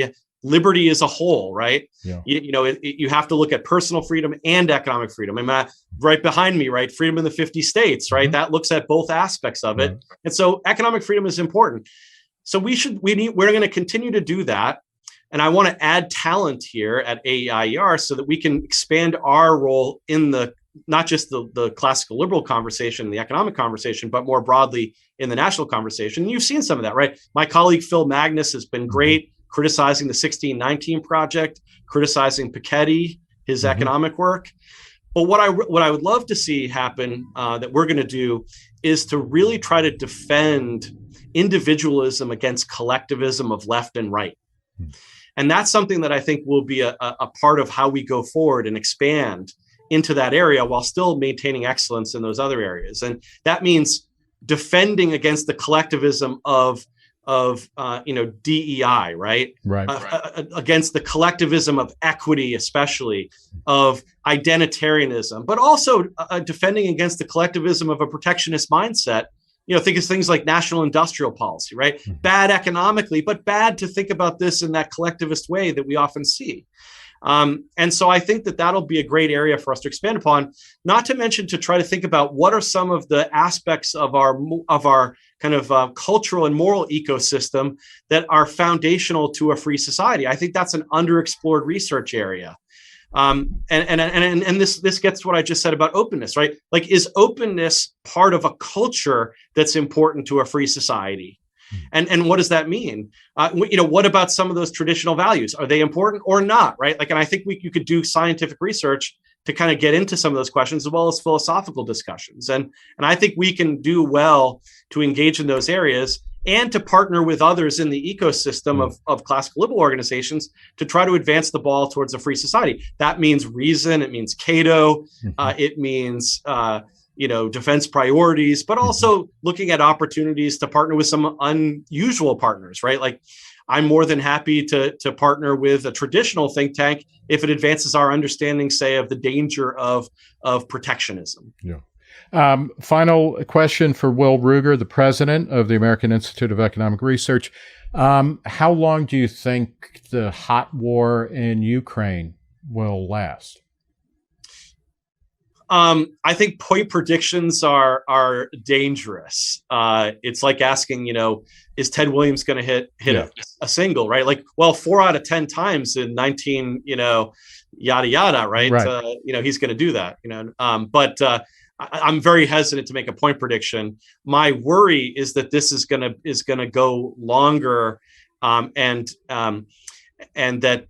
Liberty as a whole, right? You have to look at personal freedom and economic freedom. And right behind me, right? Freedom in the 50 states, right? That looks at both aspects of it. And so economic freedom is important. So we're going to continue to do that. And I want to add talent here at AIER so that we can expand our role in not just the classical liberal conversation, the economic conversation, but more broadly in the national conversation. And you've seen some of that, right? My colleague, Phil Magnus, has been great criticizing the 1619 Project, criticizing Piketty, his economic work. But what I would love to see happen that we're going to do is to really try to defend individualism against collectivism of left and right. And that's something that I think will be a part of how we go forward and expand into that area while still maintaining excellence in those other areas. And that means defending against the collectivism of DEI, right? Against the collectivism of equity, especially of identitarianism, but also defending against the collectivism of a protectionist mindset. Think of things like national industrial policy, right? Bad economically, but bad to think about this in that collectivist way that we often see. And so I think that that'll be a great area for us to expand upon, not to mention to try to think about what are some of the aspects of our kind of cultural and moral ecosystem that are foundational to a free society. I think that's an underexplored research area. And this gets to what I just said about openness, right? Like, is openness part of a culture that's important to a free society? And what does that mean? What about some of those traditional values? Are they important or not, right? Like, and I think you could do scientific research to kind of get into some of those questions as well as philosophical discussions. And I think we can do well to engage in those areas and to partner with others in the ecosystem of classical liberal organizations to try to advance the ball towards a free society. That means reason. It means Cato. It means defense priorities, but also looking at opportunities to partner with some unusual partners, right? Like, I'm more than happy to partner with a traditional think tank if it advances our understanding, say, of the danger of protectionism. Final question for Will Ruger, the president of the American Institute of Economic Research. How long do you think the hot war in Ukraine will last? I think point predictions are dangerous. It's like asking, is Ted Williams going to hit a single, right? Like, well, 4 out of 10 times in 19, yada yada, right? He's going to do that, But I'm very hesitant to make a point prediction. My worry is that this is going to go longer, and that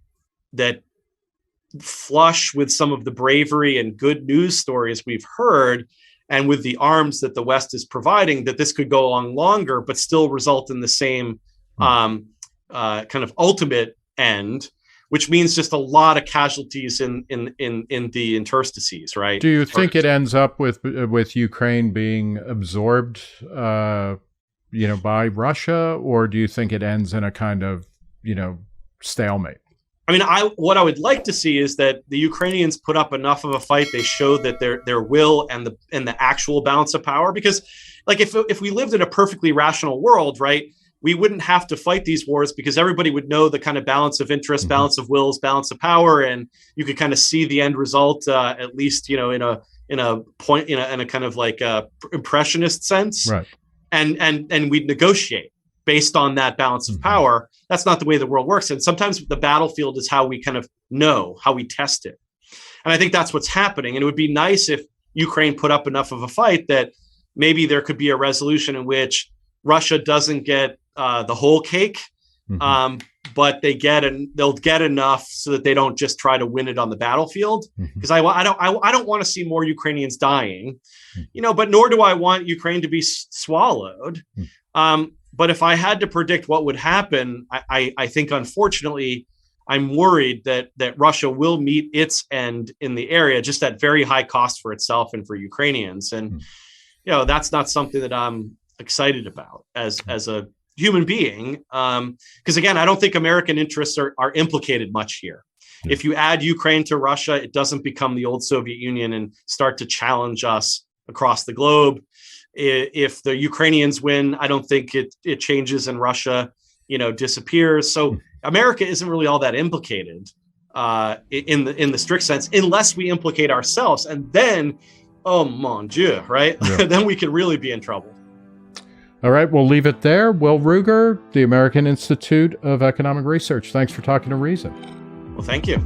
flush with some of the bravery and good news stories we've heard, and with the arms that the West is providing, that this could go on longer, but still result in the same kind of ultimate end, which means just a lot of casualties in the interstices, right? Do you think it ends up with Ukraine being absorbed, by Russia, or do you think it ends in a kind of, stalemate? I mean, what I would like to see is that the Ukrainians put up enough of a fight. They show that their will and the actual balance of power. Because, like, if we lived in a perfectly rational world, right, we wouldn't have to fight these wars because everybody would know the kind of balance of interest, balance of wills, balance of power, and you could kind of see the end result, at least in a kind of like impressionist sense, right? And we'd negotiate based on that balance of power. That's not the way the world works. And sometimes the battlefield is how we kind of know, how we test it. And I think that's what's happening. And it would be nice if Ukraine put up enough of a fight that maybe there could be a resolution in which Russia doesn't get the whole cake, but they'll get enough so that they don't just try to win it on the battlefield. Because I don't want to see more Ukrainians dying, but nor do I want Ukraine to be swallowed. But if I had to predict what would happen, I think, unfortunately, I'm worried that Russia will meet its end in the area, just at very high cost for itself and for Ukrainians. And, that's not something that I'm excited about as a human being. Because, again, I don't think American interests are implicated much here. If you add Ukraine to Russia, it doesn't become the old Soviet Union and start to challenge us across the globe. If the Ukrainians win, I don't think it changes and Russia, disappears. So America isn't really all that implicated in the strict sense, unless we implicate ourselves. And then, oh mon Dieu, right? Yeah. Then we can really be in trouble. All right, we'll leave it there. Will Ruger, the American Institute of Economic Research. Thanks for talking to Reason. Well, thank you.